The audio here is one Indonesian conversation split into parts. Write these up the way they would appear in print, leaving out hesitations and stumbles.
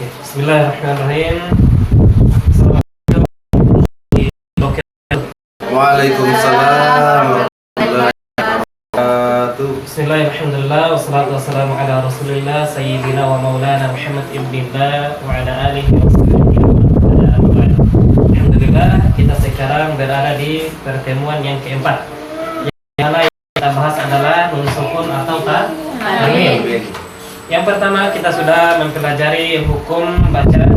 Bismillahirrahmanirrahim. Waalaikumsalam warahmatullahi wabarakatuh. Bismillahirrahmanirrahim. Wassalatu wassalamu ala Rasulillah Sayyidina wa maulana Muhammad ibnillah wa ala alihi wa sahbihi wa ala alihi. Alhamdulillah, kita sekarang berada di pertemuan yang keempat. Yang kita bahas adalah nun sukun atau tanwin. Yang pertama kita sudah mempelajari hukum baca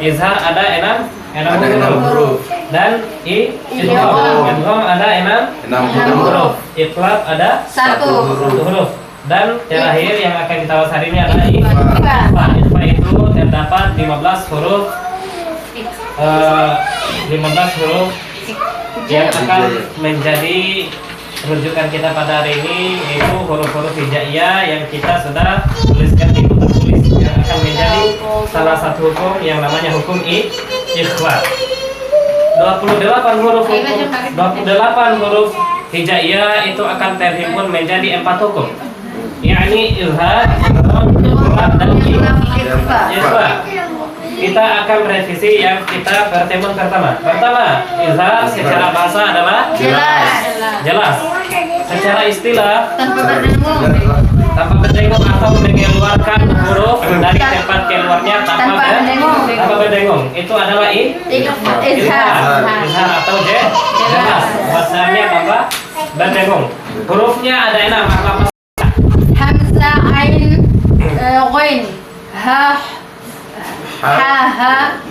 izhar ada enam huruf dan idgham ada enam huruf. Iqlab ada satu huruf dan terakhir yang akan kita bahas hari ini adalah ikhfa. Ikhfa itu terdapat 15 huruf yang akan menjadi rujukan kita pada hari ini, yaitu huruf-huruf hijaiyah yang kita sudah tuliskan di kotak tulis, yang akan menjadi salah satu hukum yang namanya hukum ikhfa. 28 huruf hijaiyah itu akan terhimpun menjadi 4 hukum, yakni izhar, iqlab, dan ikhfa. Kita akan revisi yang kita pertemuan pertama. Pertama, izhar secara bahasa adalah jelas. Secara istilah tanpa berdengung atau mengeluarkan huruf dari tempat keluarnya tanpa berdengung. Itu adalah izhar atau jelas. Bahasanya tanpa berdengung. Hurufnya ada 6. Apa? Hamzah, ain, ghain, ha,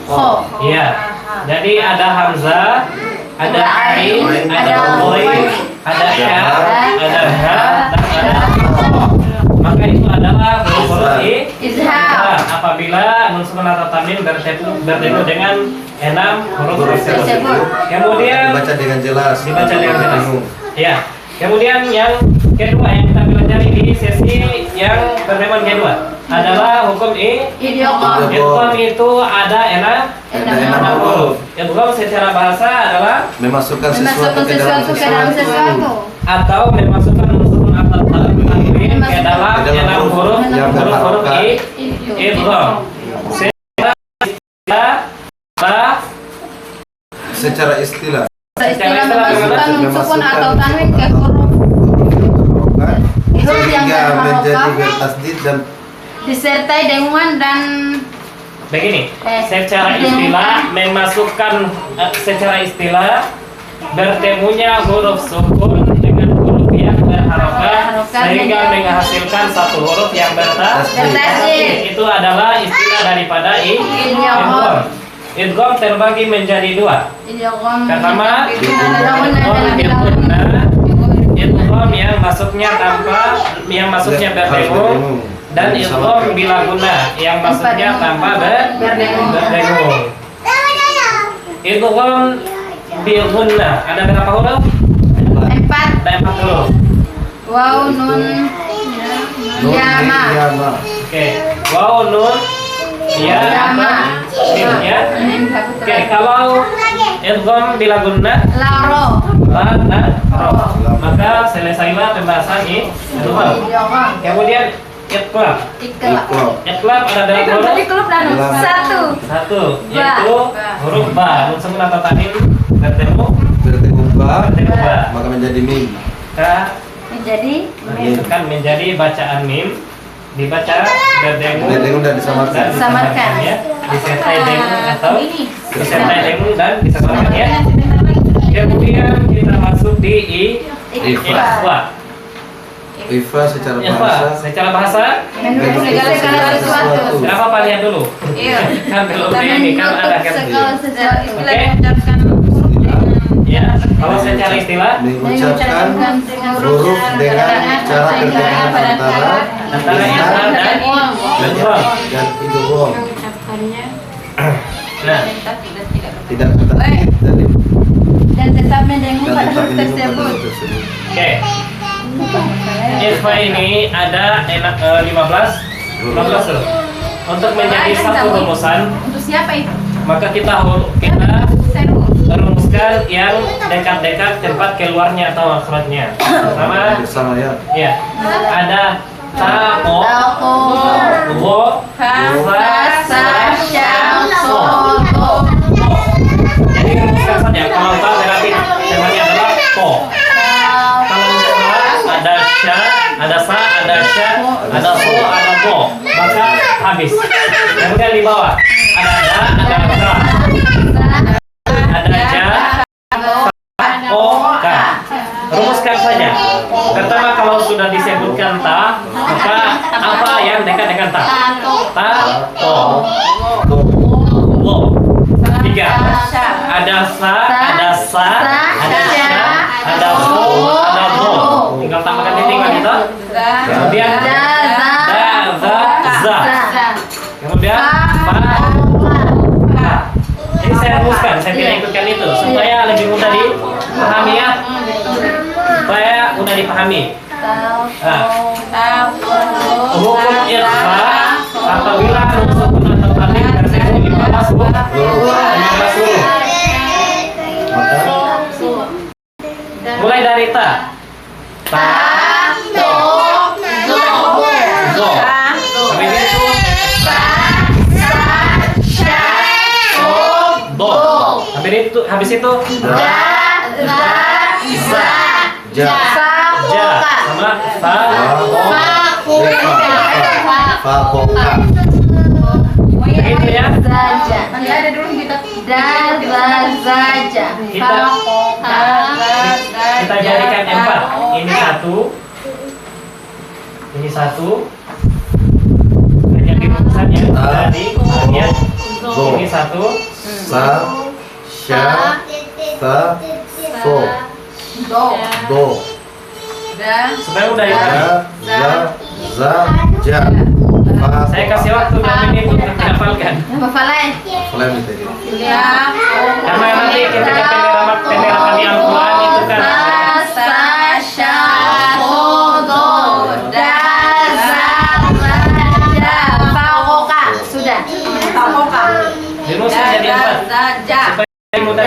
kho. Iya. Jadi ada hamzah, ada ain, ada ghain, ada ha, ada dan ada kho. Maka itu adalah huruf izhar. Apabila nun sukun atau tanwin bertemu dengan 6 huruf tersebut. Kemudian dibaca dengan jelas. Ya. Kemudian yang kedua yang kita pelajari di sesi yang pertemuan kedua adalah hukum idgham. Idgham itu ada 6 huruf. Idgham secara bahasa adalah memasukkan sesuatu ke dalam sesuatu atau memasukkan unsur atau tanwin ke dalam 6 huruf idgham. Secara istilah memasukkan sukun atau tanwin ke huruf yang menjadi bertasdid dan disertai dengungan dan begini. Secara istilah memasukkan secara istilah bertemunya huruf sukun dengan huruf yang berharokat sehingga menghasilkan satu huruf yang bertasdid. Itu adalah istilah daripada idgham. Idgham terbagi menjadi 2. Pertama, idgham yang masuknya berdengung, dan idgham bila guna yang masuknya tanpa berdengung. Idgham bil guna ada berapa huruf? 4. Ada 4 huruf. Waw, nun, ya, ma. Oke, waw, nun, ya, ya. Oke, kalau idgham bila guna Laro. maka selesailah pembahasan idgham. Kemudian iqlab ada berapa huruf? Satu, yaitu huruf ba. Nun sukun atau tanwin bertemu ba, ba, maka menjadi mim. menjadi bacaan mim, dibaca berdengung dan disamarkan ya, disertai dengung atau disertai dengung dan disamarkan ya. Kemudian kita masuk di ikhfa. Ikhfa secara bahasa segala sesuatu. Kenapa Pak lihat dulu? Kan belum ini kan ada kan. Ya, kalau secara istilah mengucapkan huruf dengan cara tertentu antara izhar dan idgham. Nah, tidak tertasdid dan tetap mendengung pada huruf tersebut. oke. Ikhfa ini ada 15 huruf. Untuk menjadi satu rumusan, Untuk siapa itu? maka kita rumuskan yang dekat-dekat tempat keluarnya atau makhrajnya. Pertama, bersama ya. ya, ada Ta, ko, wo, sa, sha, so, do. Jadi rumuskan saja. Kalau ta berarti temanya adalah ko. Kalau untuk la ada sha, ada sa, ada sha, ada so, ada bo. Maka habis. Kemudian di bawah ada da, ada za. Ada ja, o, ka. Rumuskan saja. Pertama kalau sudah disebutkan ta, maka apa yang dekat dengan ta? Ta, to, wo. Tiga. Ada sa, ada sa, ada sha, ada so, ada do. Tinggal tambahkan titik lagi toh. Kemudian da, za, za. Kemudian fa, ka. Ini saya rumuskan, saya tidak ikutkan itu supaya lebih mudah dipahami ya. Supaya mudah dipahami. Hukum ikhfa apabila sukun atau tanwin bertemu 15 huruf. Mulai dari ta. Ta, to, zo. Habis itu sa, sha, so, do. Habis itu da, za, Ja. ja. Sama fa, Fa, ko, ka. Begitu ya. Ada dulu kita saja. Kita jadikan 4. Ini satu. Ini satu. Jadi rumusannya tadi bagian ini satu. Sa, sha, ta, so, do. Supaya udah ya. Da, za, ja. Fa, Saya kasih waktu 2 menit untuk menghafalkan. Flaim itu. Karena nanti ketika penerapan di Al-Quran itu kan Sudah. dirumuskan jadi 4 supaya mudah.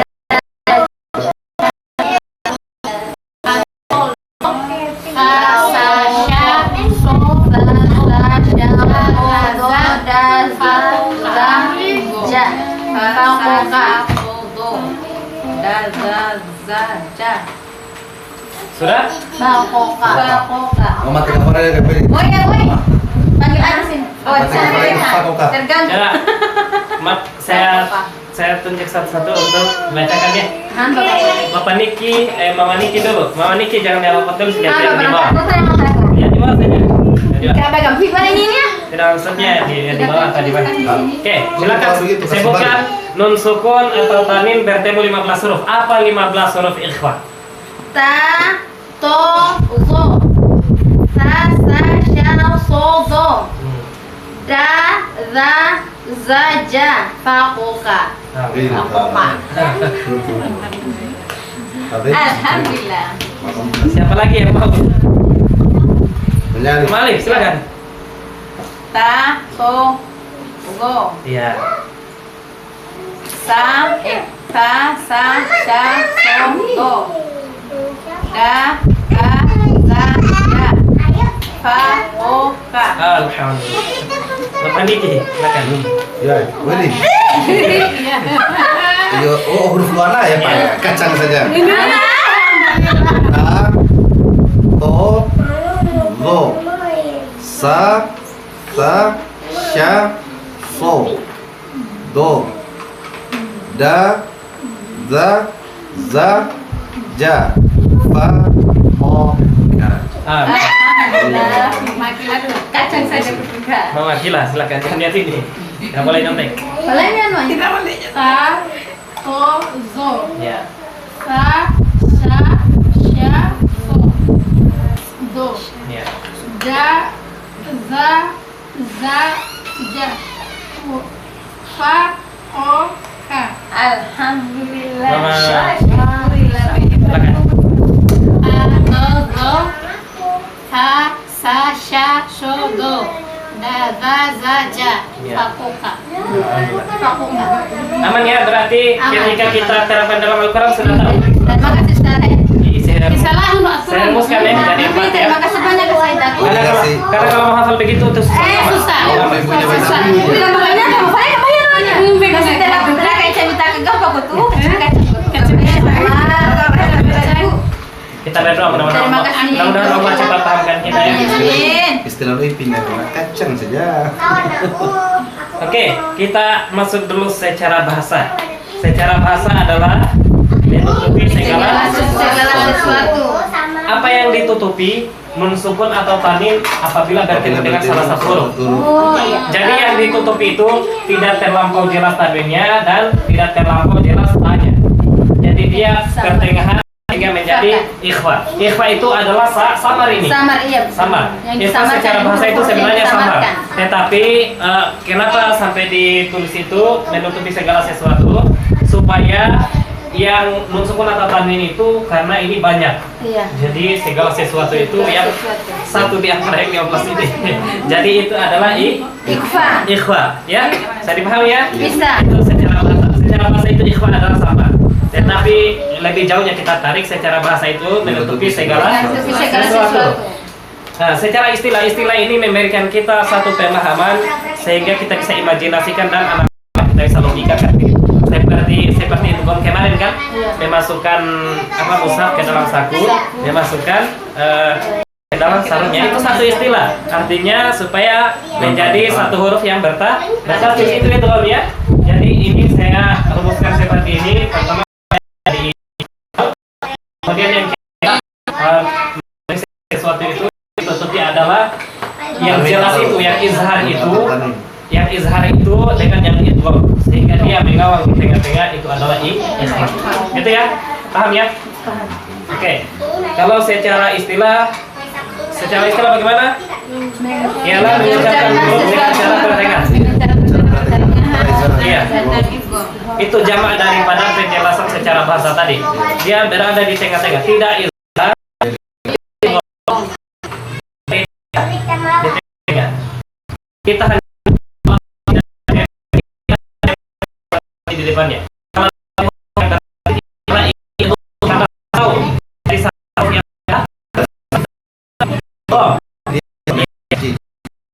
Sudah? Mama tiga orang yang kepilih. Panggil aja sini. Tergantung. Ya, saya tunjuk satu-satu untuk membacakannya. Bapak Niki, Mama Niki dulu. Mama Niki jangan dialog dulu, sudah di bawah. Ya di bawah saja. Tidak maksudnya di bawah tadi Pak. Oke, silakan sebutkan nun sukun atau tanwin bertemu 15 huruf. Apa 15 huruf ikhfa? Ta, to, zo. Sa, sha, so, do. Da, za, za, ja. Fa, ko, ka. Alhamdulillah. Siapa lagi yang mau? Menyanyi. Kembali, silakan. Ta, to, zo. Iya. Ta, sa, sha, so, do. Da, ka, za, ja. Fa, ko, ka. Alhamdulillah. Bapak Niki, silakan. Ya, boleh. Yo, huruf luar ya Pak. Kacang saja. Ta, to, zo. Sa, sha, so, do. Da, za, za, ja. Fa, ho, ka. Alhamdulillah. Kacang saja bertiga. Mama Kila, silakan. Jangan lihat ini. Nggak boleh nyontek. Boleh nggak, Tidak boleh. Ta, to, zo. Ya. Sa, sha, so. Do. Ya. Da, za, ja. Fa, ko, ka. Alhamdulillah. Mama. Alhamdulillah. Silakan. Do, zo. Sa, sha, so, do. Da, za, ja. Ya. Fa, ko, ka. Fa, ko, ka. Aman ya, berarti ketika kita terapkan dalam Al-Quran sudah tahu. Terima kasih, Ustaz. Jadi saya Salah, rumuskan ya, jadi 4 ya. Terima kasih banyak, Ustaz. Boleh kasih Karena kalau mau hafal begitu terus Susah. Oh, ibunya baca Susah. dulu. Bilang makanya kamu saya kebayangnya. Masih tidak benar kayak cerita ke gampang aku tuh. kita berdoa mudah-mudahan Terima kasih. mudah-mudahan Allah cepat pahamkan kita ya. Amin. Istilah lu pindah ke kacang saja. Oke, kita masuk dulu secara bahasa. Secara bahasa adalah menutupi segala sesuatu. apa yang ditutupi mensukun atau tanwin apabila bertemu dengan salah satu huruf. Oh iya. Jadi yang ditutupi itu tidak terlampau jelas tanwinnya dan tidak terlampau jelas tanya. Jadi dia pertengahan sehingga menjadi ikhfa. Ikhfa itu adalah samar ini. Samar iya. Samar. Yang Ikhfa disamarkan secara bahasa itu sebenarnya samar. disamarkan. Tetapi kenapa sampai ditulis itu menutupi segala sesuatu supaya yang mensukun atau tanwin itu karena ini banyak. Iya. Jadi segala sesuatu itu yang satu di antara yang 15 ini. Jadi itu adalah Ikhfa. ikhfa, ya. Bisa dipahami ya? Bisa. Itu secara bahasa itu ikhfa adalah sama. Tetapi lebih jauhnya kita tarik secara bahasa itu menutupi segala Menutupi segala sesuatu. Nah, secara istilah ini memberikan kita satu pemahaman sehingga kita bisa imajinasikan dan anak-anak kita bisa logikakan. Seperti itu kemarin kan, memasukkan mushaf ke dalam saku, memasukkan ke dalam sarungnya, itu satu istilah. Artinya supaya menjadi satu huruf yang bertartis itu Om ya. Jadi ini saya rumuskan seperti ini. Pertama kemudian yang kita sesuatu itu ditutupi adalah yang jelas itu, yang izhar itu dengan yang idgham sehingga dia mengawal di tengah-tengah itu adalah ikhfa. Gitu ya? Paham ya? Oke. Kalau secara istilah bagaimana? Ialah mengucapkan huruf dengan cara pertengahan. Iya. Itu jamak daripada penjelasan secara bahasa tadi. Dia berada di tengah-tengah, tidak izhar. Kita hanya di depannya.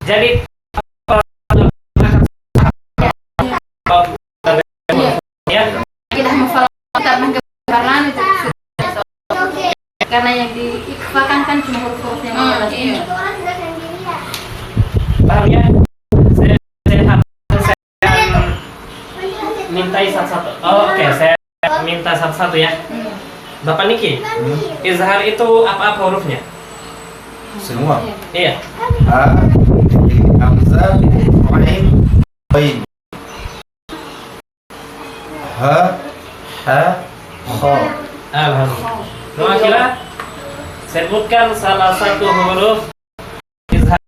Jadi ya Kita menghafalkan gambaran itu. Karena yang diikhfakan kan cuma huruf-huruf yang jelas ini. paham ya? Saya mintai satu-satu. Oh, oke, saya minta satu-satu ya. Bapak Niki, izhar itu apa hurufnya? Semua. Iya. A, hamzah, ain, ain. Ha, kha. Alhamdulillah. Nuakila, sebutkan salah satu huruf izhar.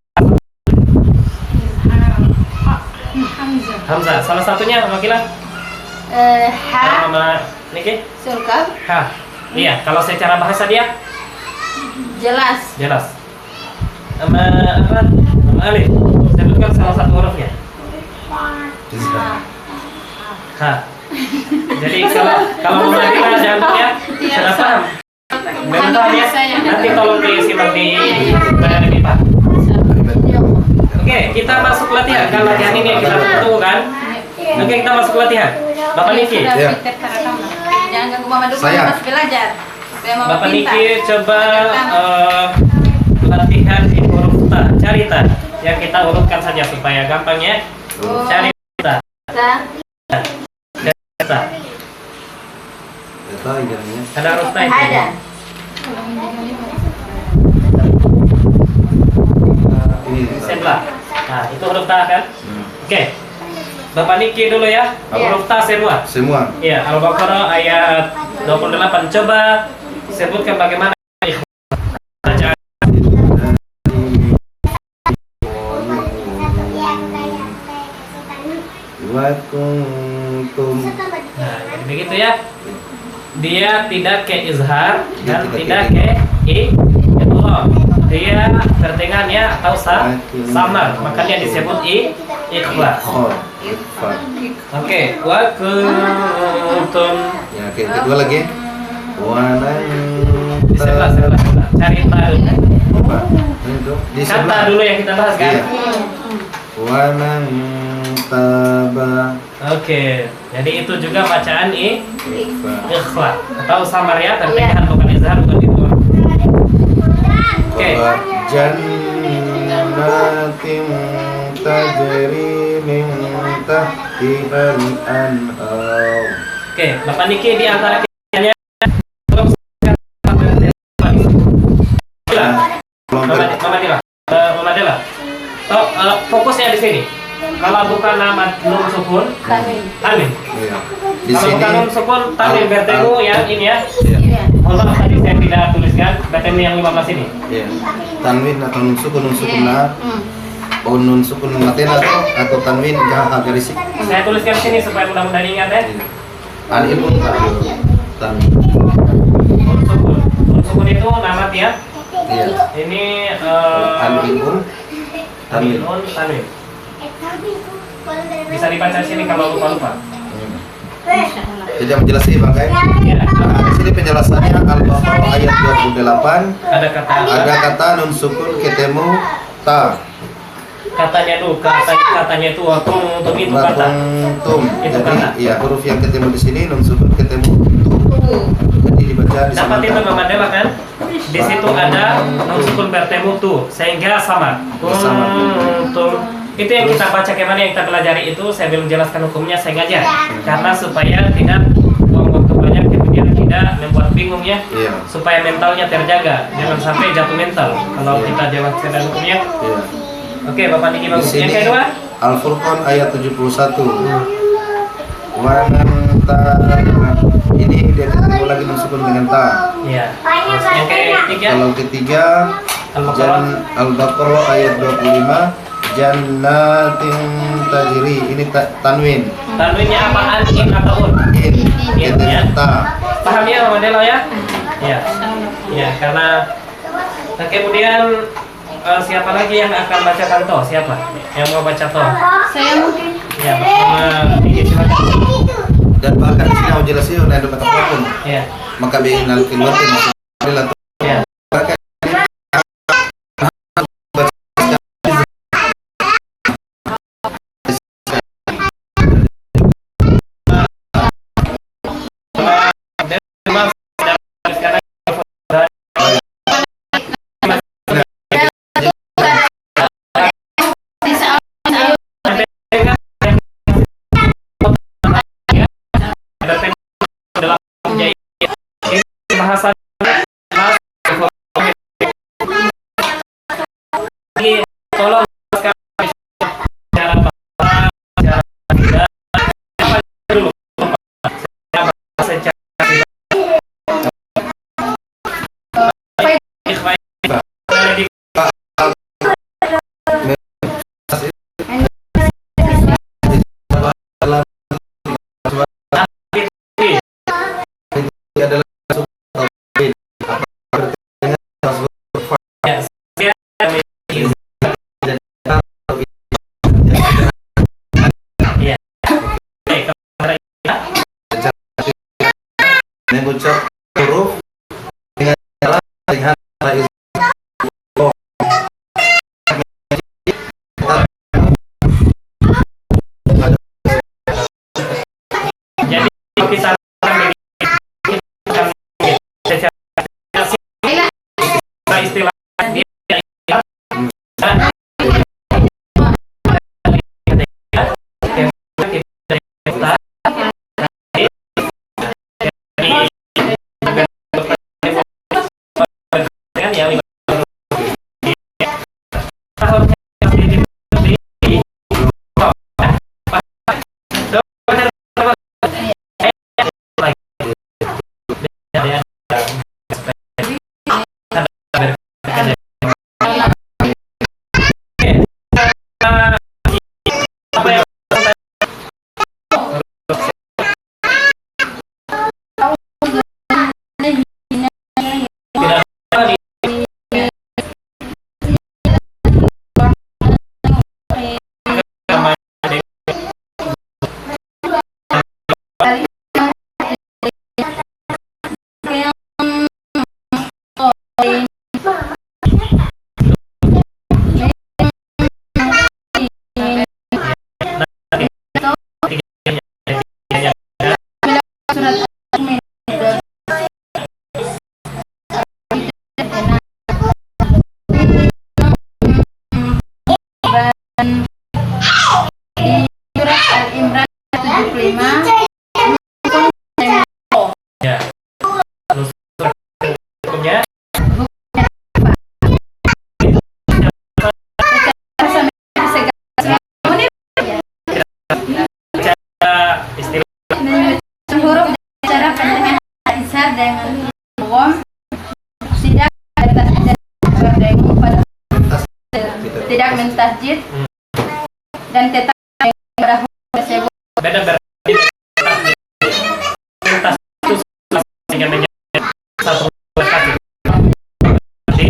Hamzah. Salah satunya Nuakila? Ha, Mama Niki? surga, Ha. Iya, kalau secara bahasa dia jelas. jelas. Nama alif. Sebutkan salah satu hurufnya. Izhar. Ha. Jadi kalau mau kita jangan ya, sudah paham. Belum paham ya? Nanti tolong disimak di pipa. Oke, kita masuk latihan. Kan latihan ini yang kita tunggu kan? Oke, kita masuk latihan. Bapak Niki. Ya. Jangan ganggu mama dulu, Saya. masih belajar. Supaya mama Bapak pintar. Niki coba latihan di huruf ta, cari ta. Yang kita urutkan saja supaya gampang ya. Cari ta. Ta. Ta. Tahu jamnya. Ada huruf ta itu? Ada. Ini Sebelah. Nah, itu huruf ta kan? Oke. Bapak Niki dulu ya. Huruf ta semua. Semua. Iya, Al-Baqarah ayat 28. Coba sebutkan bagaimana bacaan. Wa kuntum. Nah, jadi begitu ya. Dia tidak ke izhar dan tidak ke idgham. Dia pertengahannya atau samar, makanya disebut ikhfa. Kha. Fa. Oke, wa kuntum. Ya, oke, kedua lagi. Wa lan Di sebelah. Cari ta dulu. Coba. Itu di Kata sebelah. dulu yang kita bahas kan? Iya. Wa man taba Oke, jadi itu juga bacaan ikhfa. ikhfa atau samar ya, terpindahan bukan izhar, bukan itu. Oke. Wa jannatin tajri min tahtihal anhar. Oke, Bapak Niki di antara kitanya Mama Dila. Mama Dila. Fokusnya di sini. Kalau bukan nama nun sukun, tanwin. Iya. Di Kalau sini bukan nun sukun, tanwin bertemu yang ini ya. Iya. Mohon maaf tadi saya tidak tuliskan bertemu yang 15 ini. Iya. Tanwin atau nun sukun na. Oh, nun sukun matena atau tanwin agak risik. Saya tuliskan di sini supaya mudah-mudahan ingat ya. Iya. Alif pun tak ada tanwin. Nun sukun. Nun sukun itu nama dia. Iya. Ini Alif pun tanwin. nun tanwin. Bisa dibaca sini kalau lupa-lupa. Jadi yang menjelaskan Bang Kai. Ya. Nah, di sini penjelasannya Al-Baqarah ayat 28 Ada kata ada kata nun sukun ketemu ta. katanya tuh, katanya itu tum itu kata. Tum. Itu Jadi kata. ya huruf yang ketemu di sini nun sukun ketemu tu. Jadi dibaca di Dapat itu sana. Mama Dela kan? Di situ ada nun sukun bertemu tuh sehingga sama. Sama. Tum. Itu yang kita baca kemana yang kita pelajari itu saya belum jelaskan hukumnya sengaja karena supaya tidak buang waktu banyak kemudian tidak membuat bingung ya. Iya. Supaya mentalnya terjaga jangan sampai jatuh mental kalau kita jelaskan hukumnya. Iya. Oke, Bapak Niki Di bagus. Yang sini kedua, Al-Furqan ayat 71. Wa man ta. Ini dia ketemu lagi nun sukun dengan ta. iya. Terus yang ketiga, Kalau ketiga Al-Baqarah. Al-Baqarah ayat 25 jannatin tajri ini tanwin tanwinnya apa? An atau un? in In, ketemu ya. ta. Paham ya, Mama Dela ya? Iya. Iya, karena kemudian siapa lagi yang akan baca kanto? Siapa? Yang mau baca to? Saya mungkin. Ya, Mama Niki silakan. Dan bahkan di sini mau jelasin ada kata apapun Iya. maka bikin al-kilmatin adalah Iya. Bahasa tolong cara dulu adalah mengucap huruf dengan cara dengan jadi kita istilah di surat Al-Imran 75 Ya. Terus hukumnya istilah huruf cara pendengaran izhar dengan idgham tidak berdengung pada tidak mentasjid dan tetap pada huruf tersebut. beda berarti lintas itu dengan menjadi satu kata. Jadi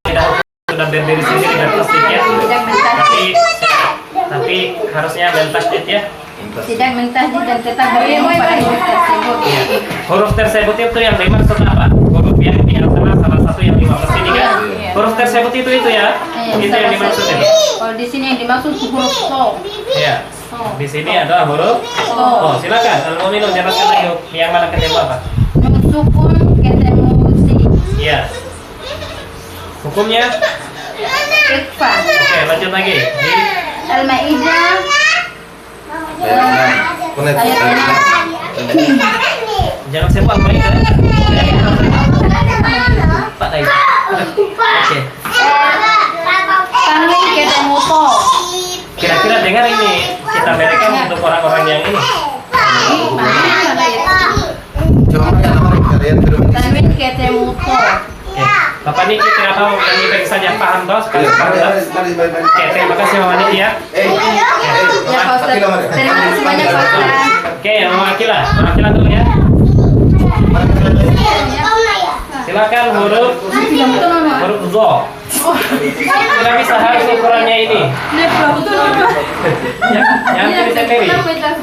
tidak sudah berdiri sendiri dan tasdidnya, Tidak mentasjid, tapi harusnya mentasdid ya. tidak mentasjid dan tetap berdengung pada huruf tersebut. Iya. Huruf tersebut itu yang dimaksud apa? Huruf yang di antara salah satu yang 15 ini kan? Iya. Huruf tersebut itu ya? Itu yang dimaksud itu. Kalau di sini yang dimaksud huruf so. Iya. Di sini adalah huruf oh, silakan. Al-Mu'minun jelaskan lagi yang mana ketemu apa? Nun sukun ketemu si Iya. Hukumnya? ikfa. Oke, lanjut lagi. Di Al-Maidah ayat 6. jangan sepak main kan? Pak lagi. Oke. Tanwin ketemu to. Kira-kira dengar ini kita berikan untuk orang-orang yang ini. Coba yang nomor kalian belum Tanwin ketemu to. Oke. Bapak Niki kenapa menyanyi bagi saja paham toh? Sekali paham toh? Oke, terima kasih Mama Niki ya. Ya Pak Ustaz. Terima kasih banyak Pak Ustaz. Oke, Mama Akila dulu ya. Silakan huruf zo. Tidak bisa harus ukurannya ini. Yang tulisan sendiri. Teruskan.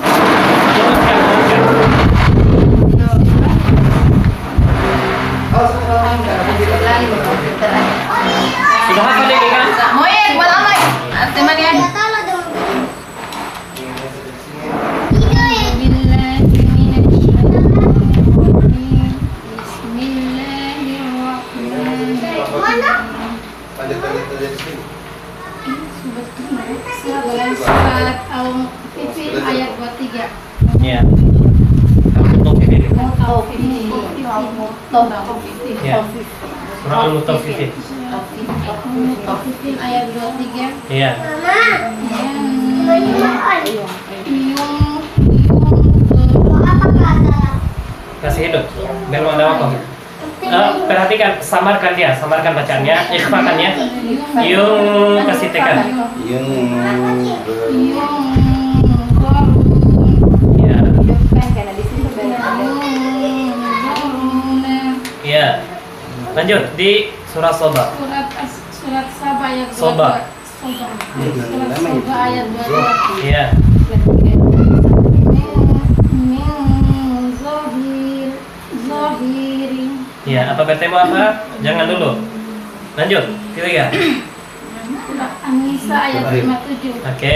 Sudah hafal ini kan? Moyen, wala moy. Teman ya. Surat Al-Fifil ayat 23. Ya. Al-Mutaffifin. Ya. Surah Al-Mutaffifin. Al-Fifil ayat 23. Iya. Kasih hidup. Biar mau ada waktu. Perhatikan, samarkan bacaannya, ikhfakannya. Yung kasih tekan. Ya. Ya. Lanjut di surah Soba. Surat Saba ayat 22. Soba. Surat Soba ayat 22. Iya. Iya, apa bertemu apa? Jangan dulu. Lanjut, ketiga. Surat An-Nisa ayat 57. Oke.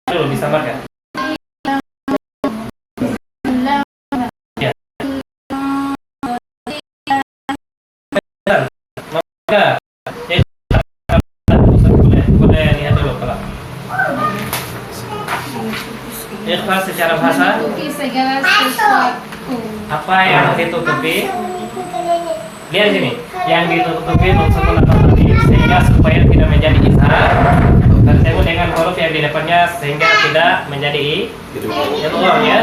Dulu disamarkan. Maka boleh lihat dulu kalau ikhlas secara bahasa Segala sesuatu. apa yang ditutupi. Lihat sini, yang ditutupi unsur tadi sehingga supaya tidak menjadi izhar tersebut dengan huruf yang di depannya sehingga tidak menjadi idgham ya.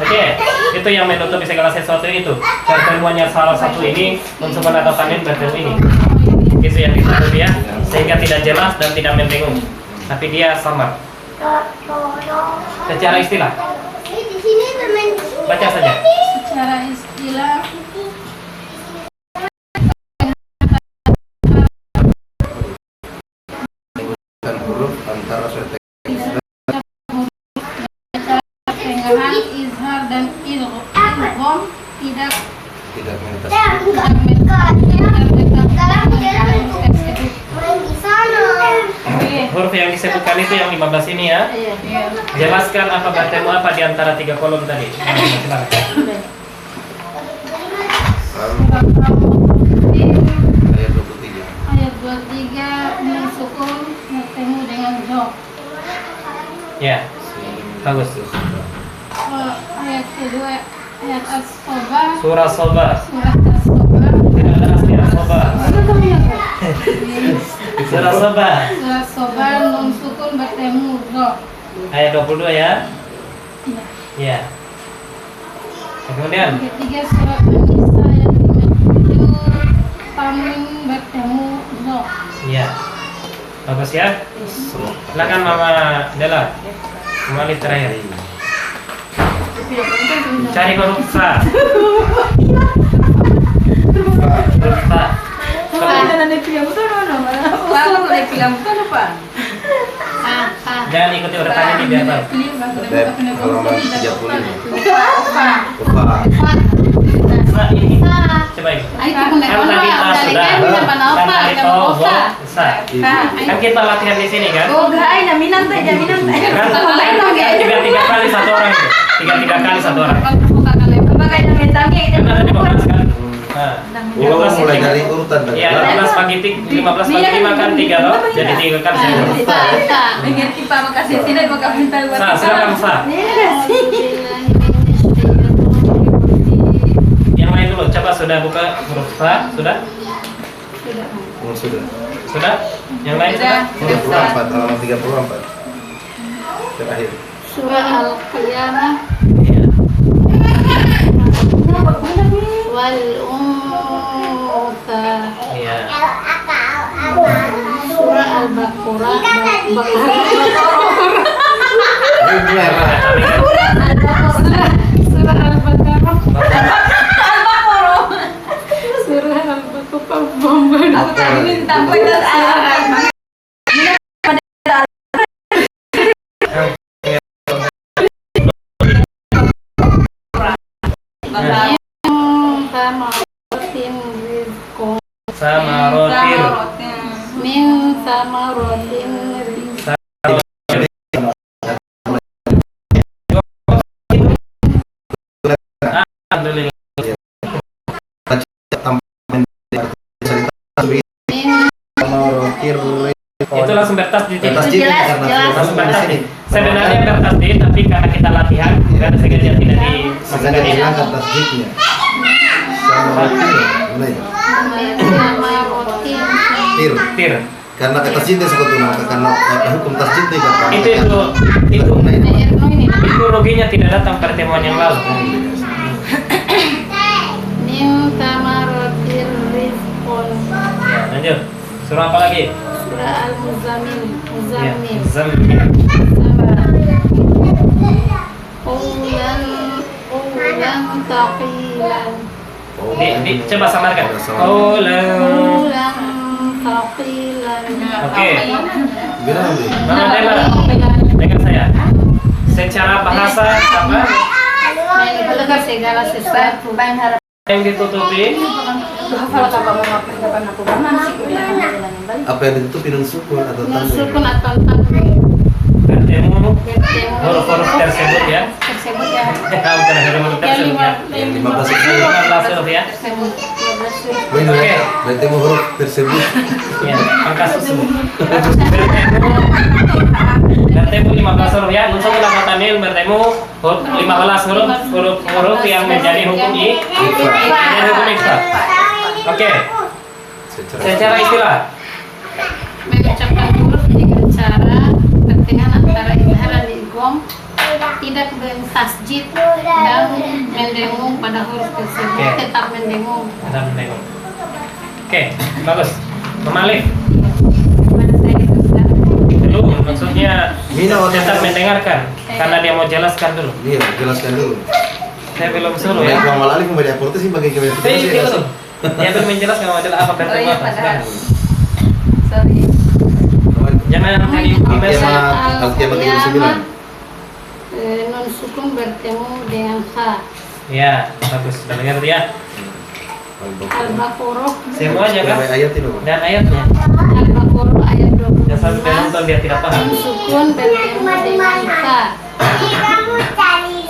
Oke, itu yang menutupi segala sesuatu itu. Pertemuannya salah satu ini unsur atau tanwin bertemu ini. Itu yang ditutupi ya, sehingga tidak jelas dan tidak membingung, tapi dia samar. Secara istilah, baca saja. Secara istilah huruf antara surat pengahan izhar dan idgham tidak tidak mentas dekat huruf yang disebutkan itu yang 15 ini ya. Iya. Jelaskan apa bertemu apa di antara 3 kolom tadi. Silakan. Ayat 23. Ayat 23 nun sukun bertemu dengan dha. Ya, bagus. Ayat kedua ayat as-soba. Surah Soba. Surah as-soba. Tidak ada asli Soba. Surah Soba. Surah soba nun sukun bertemu dha. Ayat 22 ya. Iya. Ya. Kemudian Ketiga surat An-Nisa ayat 57 tamrin bertemu dha. ya. Bagus ya. Silakan Mama Dela. Kembali terakhir. Cari huruf Fa. Huruf Fa. Jangan ikuti urutan ini biar tahu. Halaman 35. Ufa. Fa ini. Coba ini. Kan tadi Ta sudah. Kan tadi To Wo Sa. Kan kita latihan di sini kan. Kan tiga kali satu orang itu. Tiga kali satu orang. Kan ada 15 kan. Nah, Ulang mulai dari urutan dari ya, belakang. 15 bagi 5 kan 3 loh. Jadi 3 kali saya huruf. Sa, silakan Sa. Yang lain dulu, coba sudah buka huruf Fa, sudah? Oh, sudah. Sudah? Yang lain sudah? Huruf 4 halaman 34. Terakhir. Surah Al-Qiyamah Iya. wal unsa. Iya. Surah Al-Baqarah Ini apa? Surah Al-Baqarah Surah Al-Baqarah Samarotir. min samaratin rizqan. Alhamdulillah. Itu langsung bertasdid. Bertasdid karena Langsung di sini. bertasdid. Sebenarnya bertasdid, tapi karena kita latihan, karena sengaja tidak Sengaja di. diangkat tasdidnya. Sama mulai. Samaratin Tir. Tir. Karena kata tasdidnya sebetulnya karena hukum tasdid nih kata. Itu ini itu ruginya tidak datang pertemuan yang lalu. min samaratin rizqan. Ya, lanjut. Surah apa lagi? Surah Al-Muzammil Ya, Muzammil Zammil. Ulan taqilan Coba samarkan. Ulan taqilan. Oke. Bilang ambil. Mama Dela, dengar saya. Secara bahasa apa? Mendengar segala sesuatu. Yang ditutupi Apa yang ditutupi dengan sukun atau Nun tanwin? sukun atau tanwin bertemu bertemu huruf-huruf tersebut ya. tersebut ya. Bukan huruf tersebut ya. Yang 15 itu. 15 huruf ya. Tersebut 15 huruf. Ini Oke. bertemu huruf tersebut. Ya, angka tersebut. Bertemu 15 huruf ya. Unsur lafaz tamil bertemu 15 huruf yang menjadi hukum menjadi hukum ikhfa. Oke. Secara istilah. Mengucapkan huruf dengan cara pertengahan antara idgham dan idgham, tidak bertasjid dan mendengung pada huruf tersebut. Oke. Tetap mendengung. Kita menengok. Oke, bagus. Memalih. Mana saya sudah. Belum, maksudnya Mina tetap mendengarkan karena dia mau jelaskan dulu. Iya, jelaskan dulu. Saya belum suruh Ya, ya. Bang Malali kembali aportes sih bagi kita. Saya belum. Dia belum menjelaskan adalah apa bertemu apa. Silakan. Sorry. Jangan tadi biasa. Al-Qiyamah 39. Nun sukun bertemu dengan kha. Ya, bagus. Sudah dengar ya. Al-Baqarah Semuanya kan? Sampai ayat itu. Dan ayatnya. Al-Baqarah ayat Yang sampai penonton dia tidak paham. Nun sukun bertemu dengan ta.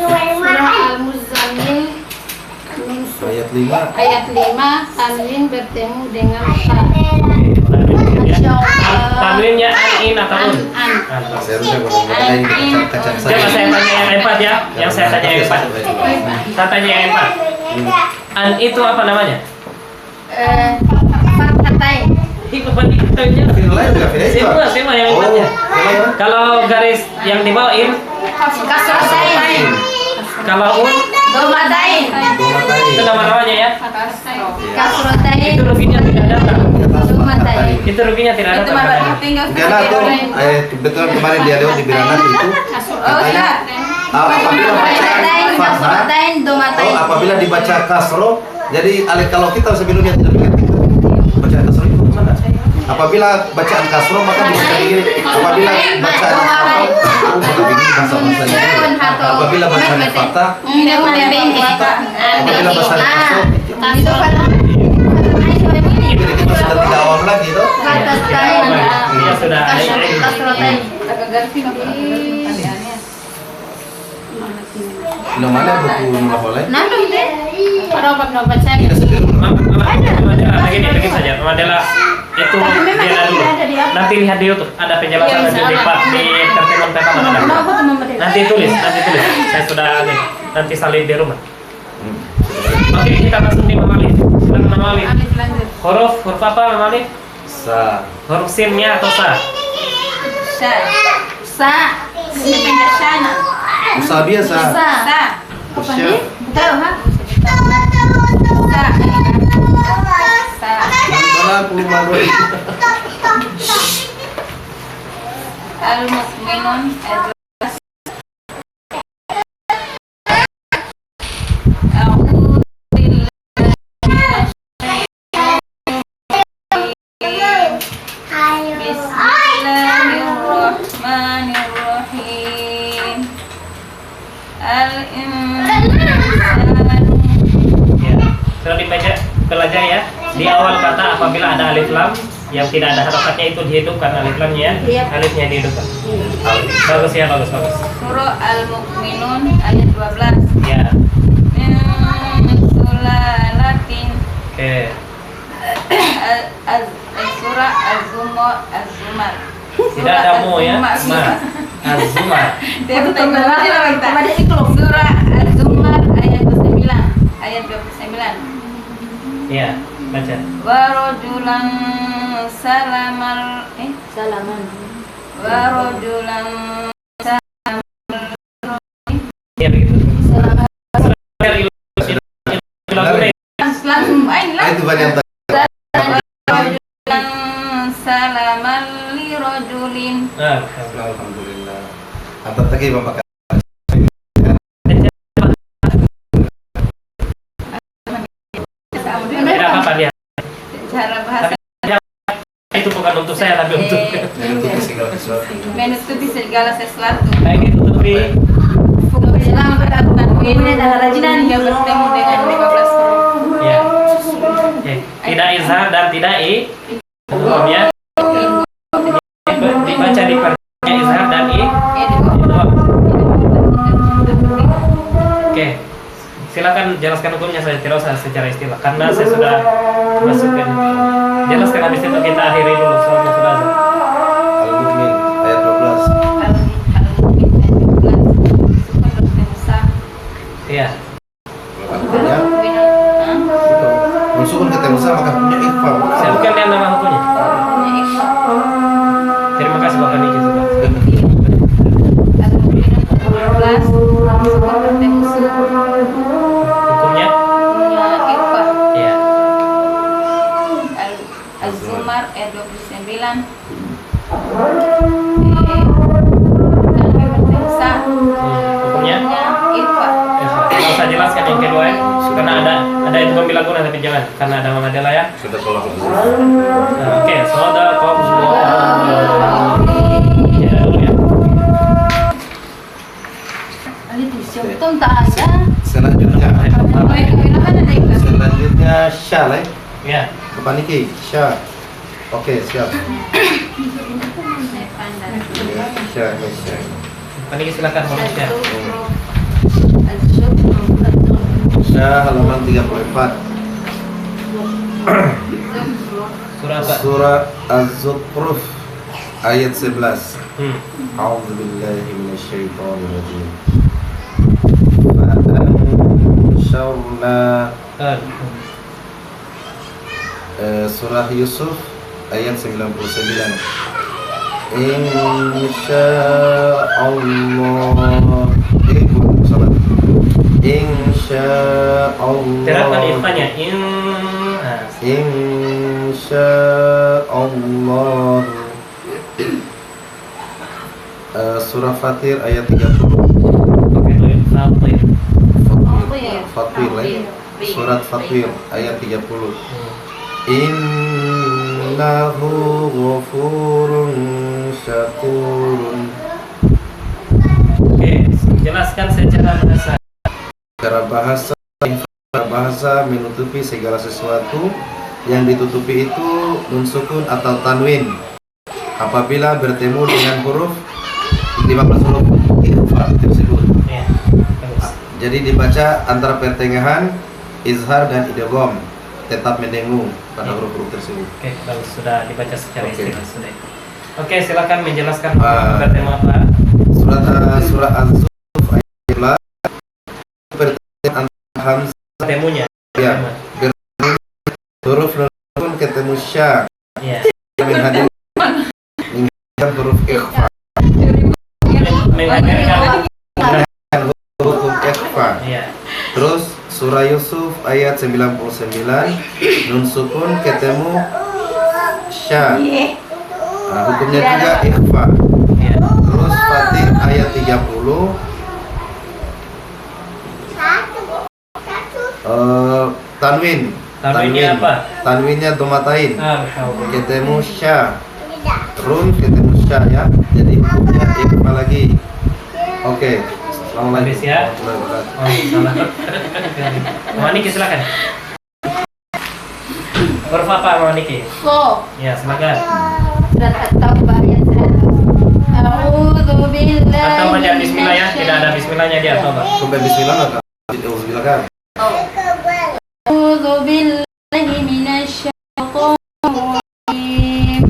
Surah Al-Muzammil nun sukun. Ayat 5. Ayat 5 tanwin bertemu dengan ta. Tanwinnya an-in atau un? An. Saya harusnya kalau ini kaca Coba saya. saya tanya yang empat ya. Yang saya tanya yang empat. Saya tanya yang empat. An itu apa namanya? Fathatain. Itu berarti katanya. Semua yang empatnya. Kalau garis yang di bawah in, Kasrotain. kalau un, Domatain. itu nama-namanya ya. Kasrotain. Itu ruginya tidak datang. Domatain. Itu ruginya tidak Itu datang. mah tinggal Karena tuh, kebetulan kemarin dia lewat di Biranat itu katanya apabila baca fathah, Kasrotain. Domatain. apabila dibaca kasro, jadi kalau kita sebelumnya tidak mengerti bacaan kasro itu mana? Apabila bacaan kasro maka bisa jadi apabila bacaan fathah, begini bahasa-bahasanya. Apabila bacaan fathah, apabila bacaan kasro, jadi kita sudah tidak awam lagi tuh. Dia sudah Kasrotain. Namanya buku Nulafoleh. Kita sendiri. Begini saja. Madela itu dia dulu. Nanti lihat di YouTube ada penjelasan di tertemuan peta mana. Nanti tulis. Saya sudah nanti salin di rumah. Oke, kita langsung di Mama Alif. Silakan Mama Alif. Huruf apa Mama Alif? Sa. Huruf sinnya atau sa? Usaha biasa. Usia. Mana aku malu. Al-Mukminun Bismillahirrahmanirrahim. Al-Insan. Ya. Sudah dibaca belajar ya. Di awal kata apabila ada alif lam yang tidak ada harokatnya itu dihidupkan alif lamnya ya. Alifnya dihidupkan. Bagus ya, bagus. Surah Al-Mukminun ayat 12. Ya. Min sulalatin. Oke. Surah Az-Zumar. Tidak ada mu ya. Az-Zumar. Surah Az-Zumar ayat 29. Ya, baca. Warajulan salaman Warajulan Ya begitu. langsung Itu banyak salaman li rajulin. Alhamdulillah. Antar lagi Bapak. Tidak apa-apa dia. Cara bahasa Itu bukan untuk saya tapi untuk menutupi segala sesuatu. kayak gitu tapi Dalam tanwin hingga bertemu dengan 15 huruf. ya. Oke. Tidak izhar dan tidak hukumnya dibaca di pertanyaan izhar dan itu. Oke. Silakan jelaskan hukumnya, saya tidak usah secara istilah karena saya sudah masukkan. Jelaskan habis itu kita akhiri dulu soalnya sudah azan. Al-Mukmin ayat 12. Iya. Ya. Masukkan ketemu sama maka punya ikhfa. Saya bukan yang nama hukumnya. Terima kasih Bapak Niki sudah. Hukumnya? Iya. Az-Zumar ayat 29. Hukumnya? Kalau saya jelaskan yang kedua ya, karena ada itu pembilang guna tapi jangan karena ada Mama Dela ya. Sudah tolong. Oke, shadaqallah. Ya dulu ya. Selanjutnya syah lah. Ya. Bapak Niki, syah. Oke, siap. Syah. Paniki silakan manusia. Syah halaman 34. Surah apa? Surah Az-Zukhruf ayat 11. Hmm. A'udzu billahi minasyaitonir rajim. Surah Yusuf ayat 99. Insyaallah. Salat. Insyaallah. Terapkan ikhfanya. Insyaallah. Surah Fatir ayat 30. Oke, Fatir. Surat Fatir ayat 30. Innahu ghafurun syakurun. Oke, jelaskan secara bahasa. Secara bahasa menutupi segala sesuatu yang ditutupi itu nun sukun atau tanwin apabila bertemu dengan huruf 15 huruf ikhfa tersebut. Ya, bagus. Jadi dibaca antara pertengahan izhar dan idgham, tetap mendengung pada huruf-huruf tersebut. Oke, bagus, sudah dibaca secara Oke. istilah sudah. Oke, silakan menjelaskan Ah. bertema apa. Surah Az-Zukhruf ayat 11 pertengahan antara hamzah Temunya. ya, huruf nun sukun ketemu sya Iya. menghadiri huruf ikhfa. Menghadirkan. Hukum ikhfa. Iya. Terus surah Yusuf ayat 99 nun sukun ketemu sya. Nah, hukumnya juga ikhfa. Iya. Terus Fatir ayat 30 tanwin. Tanwinnya apa? Tanwinnya domatain. Alhamdulillah. Ketemu sya. Run ketemu sya ya. Jadi hukumnya ikhfa lagi. Oke. Assalamualaikum. Habis ya? warahmatullahi wabarakatuh. Oh, salah. Mama Niki silakan. Huruf apa Mama Niki? So, Ya, silakan. surat At-Taubah ayat 100. A'udzu billahi Atau baca bismillah ya, tidak ada bismillahnya dia atau apa? Sampai bismillah enggak? Bismillah kan? A'udzu billahi minasyaitonir rajim.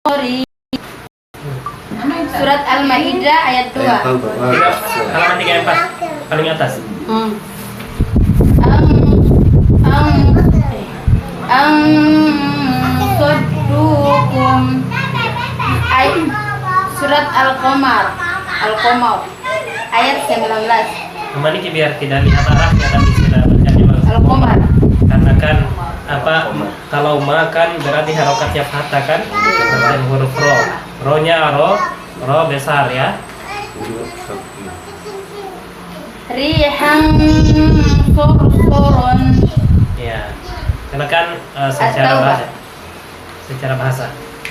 Sorry. Surat Al-Maidah ayat 2. Halaman 34 paling atas. Soddukum surat Al-Qamar ayat 19. Mama Niki biar tidak lihat arah, tidak bisa bacanya bagus. Al-Qamar. Karena kan kalau makan berarti harokatnya fathah kan, dan huruf ro, ro-nya ro besar ya. Rihan sursurun. Ya, karena kan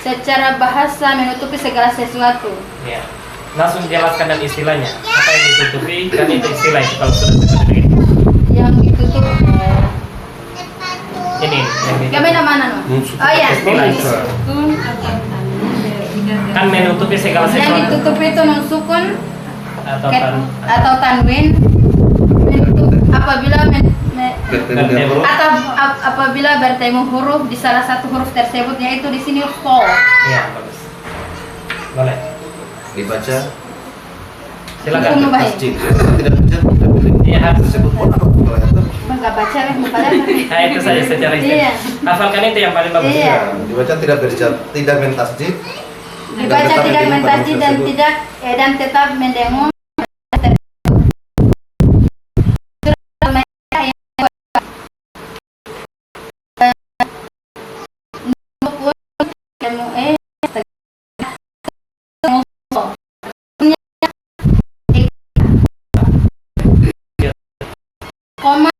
secara bahasa menutupi segala sesuatu. Iya. Ya, langsung jelaskan dan istilahnya apa yang ditutupi, kan itu istilah itu kalau sudah seperti begitu. Yang ditutup Ini yang ditutup. kami mana no? Oh ya. Istilah itu. Kan menutupi segala Yang sesuatu ditutup itu nun sukun atau tanwin menutup apabila Bertemu dengan huruf apabila bertemu huruf di salah satu huruf tersebut, yaitu di sini fo. ya bagus. Boleh. dibaca Silakan. Hukum baik. masjid. Tidak baca tidak boleh. Iya, harus. Tersebut pun apa ayatnya? Enggak baca lah, bukan lah. Nah, itu saja secara Iya. istilah. Hafalkan itu yang paling bagus. Iya. Dibaca tidak berbicara, tidak mentasjid. Dibaca tidak mentasjid dan tidak dan tetap mendengung. Koma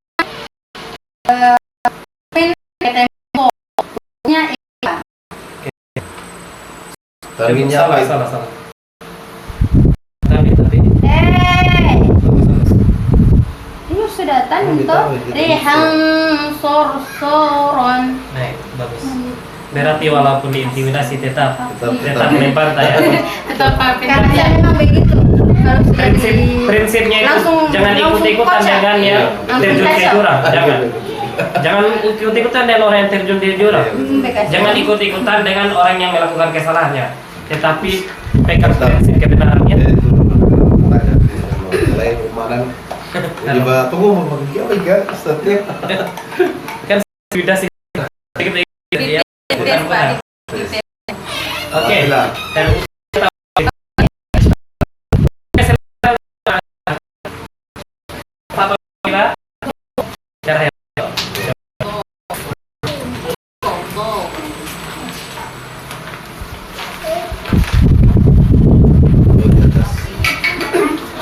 Tanwinnya apa itu? Salah. Tapi. ini sudah kelihatan tuh. Rihan sorsoron. Nah, bagus. Berarti walaupun diintimidasi tetap lempar ya. Tetap pakai Karena aja. memang begitu. Kalau sudah Prinsipnya itu langsung- jangan langsung ikut-ikutan kocak. dengan yang Langsung terjun ke kacau. jurang. Jangan ikut-ikutan dengan orang yang terjun di jurang. bekas. Jangan ikut-ikutan dengan orang yang melakukan kesalahannya. Tetapi pegang prinsip kebenarannya. Lain kemarin tiba tunggu mau pergi apa ya Ustaznya? Kan sudah sih. Ya, bukan benar. Oke. Dan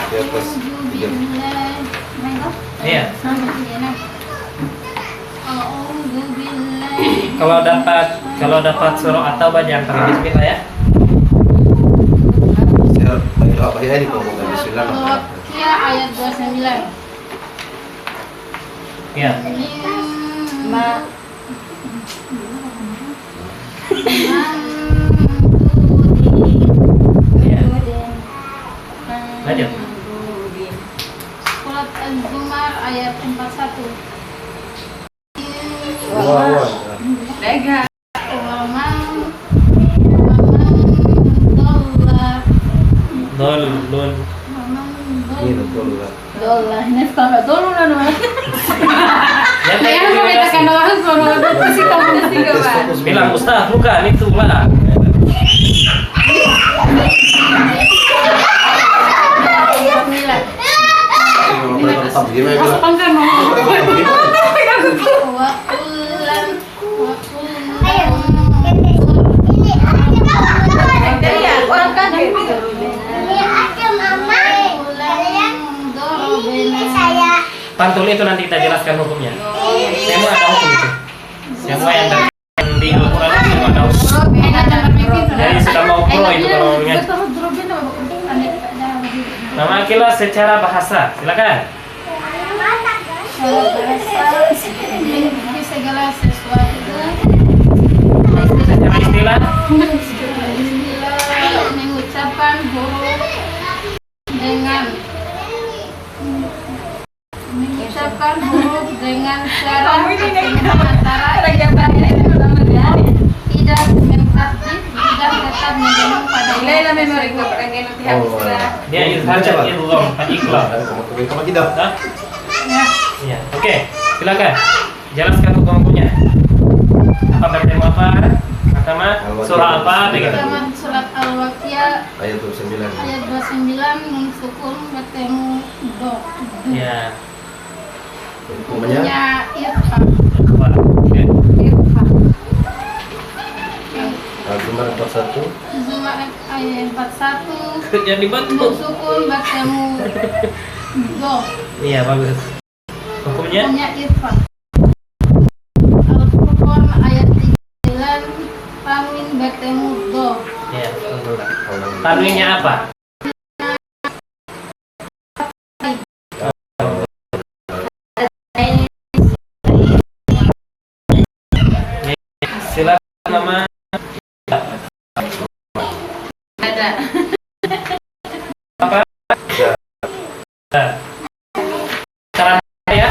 Di atas tiga. iya. Kalau dapat surah atau baca yang pakai bismillah ya. Saya apa ya di ngomongkan Bismillah. Al-Waqiah ayat 29. Iya. Ma Iya. Lanjut. Surat Az-Zumar ayat 41. Wow. Lega. Dol. Ini betul lah. Dolah, ini kalau dulu lah dulu. Ya, Jangan membedakan orang suara sih kamu sih kawan. bilang Ustaz bukan itu lah. Bismillah. Tetap gimana bilang? Apa kan mau? Gimana? Orang kaget. Pantul itu nanti kita jelaskan hukumnya. Semua ada hukum itu. Semua yang di Al-Quran itu semua ada hukum. Jadi sudah mau pro itu kalau ingat. Nama Akila secara bahasa, silakan. Segala sesuatu Secara istilah, mengucapkan huruf dengan cara pertemuan antara tidak mentasdid, tidak tetap mendengung pada dia izhar dan idgham, al-iqlab. Kamu tidak? Hah? Iya, oke. Silakan. Jelaskan hukumnya. Apa bertemu apa? Pertama, surah apa begitu. Pertama surat Al-Waqiah Ayat 29. ayat 29 nun sukun bertemu do. Ya. Hukumnya Hukumnya irfa. Ikhfa. Oke. Irfa. Al-Zumar 41. Zumar ayat 41 Jangan nun dibantu. sukun bertemu do. Iya, bagus. Hukumnya Hukumnya irfa. Al-Furqan ayat 39 Tamin bertemu do. ya, tanwinnya apa? Silakan nama. Ada. Apa? Cara ya.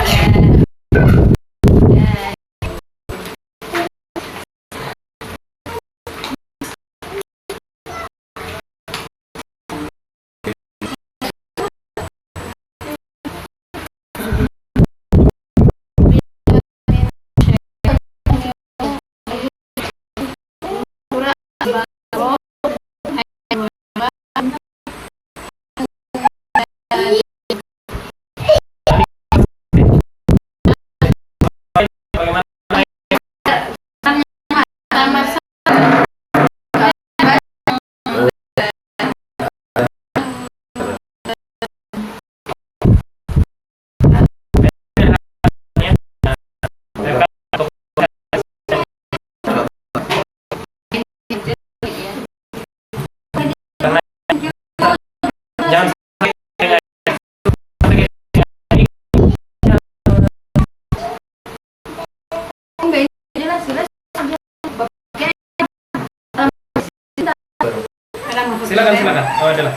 Silakan. Oh, adalah.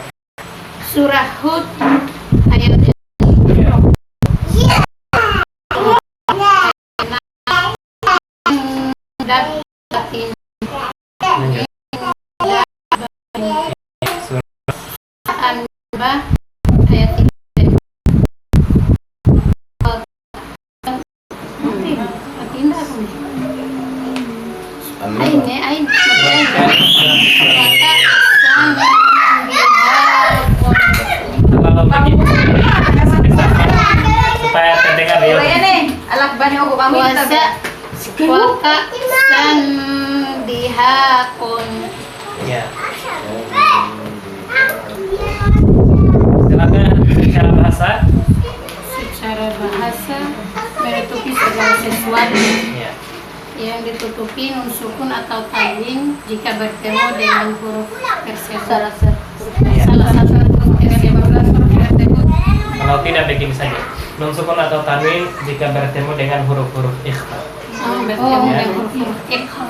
Surah Hud ayat An-Naba ayat 3. Ain. Kalau bagi supaya terdengar ya. Alak bani aku kami Waka sandihakun. Ya. Silakan secara bahasa. Secara bahasa menutupi segala sesuatu Ya. yang ditutupi nun sukun atau tanwin jika bertemu dengan huruf tersebut. Salah satu huruf tersebut. Kalau tidak begini saja. Nun sukun atau tanwin jika bertemu dengan huruf-huruf ikhfa. Bertemu dengan huruf ikhfa.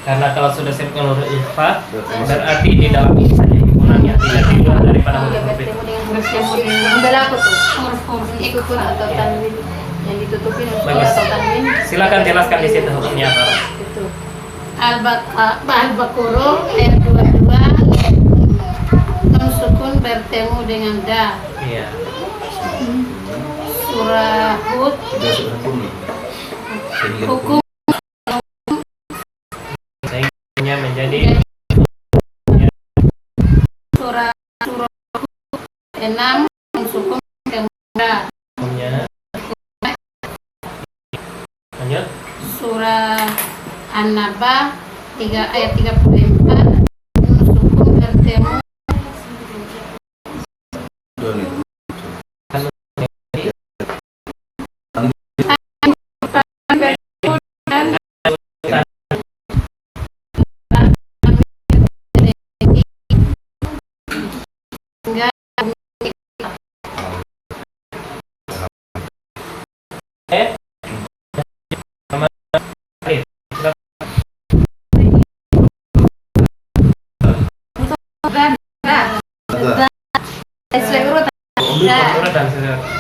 Karena kalau sudah siapkan huruf ikhfa berarti di dalam ini saja himpunannya tidak di luar daripada huruf itu. Bertemu dengan huruf ikhfa atau tanwin yang ditutupi nun sukun Bagus. atau tanwin. Silakan jelaskan di situ hukumnya apa. Al-Baqarah ayat 22 nun sukun bertemu dengan da. Iya. Surah Hud Sudah hukum nih. Sehingga hukum Sehingga menjadi surah Hud 6 nun sukun bertemu dengan da. hukumnya. Lanjut. Surah An-Naba ayat 34 nun sukun bertemu dua nih.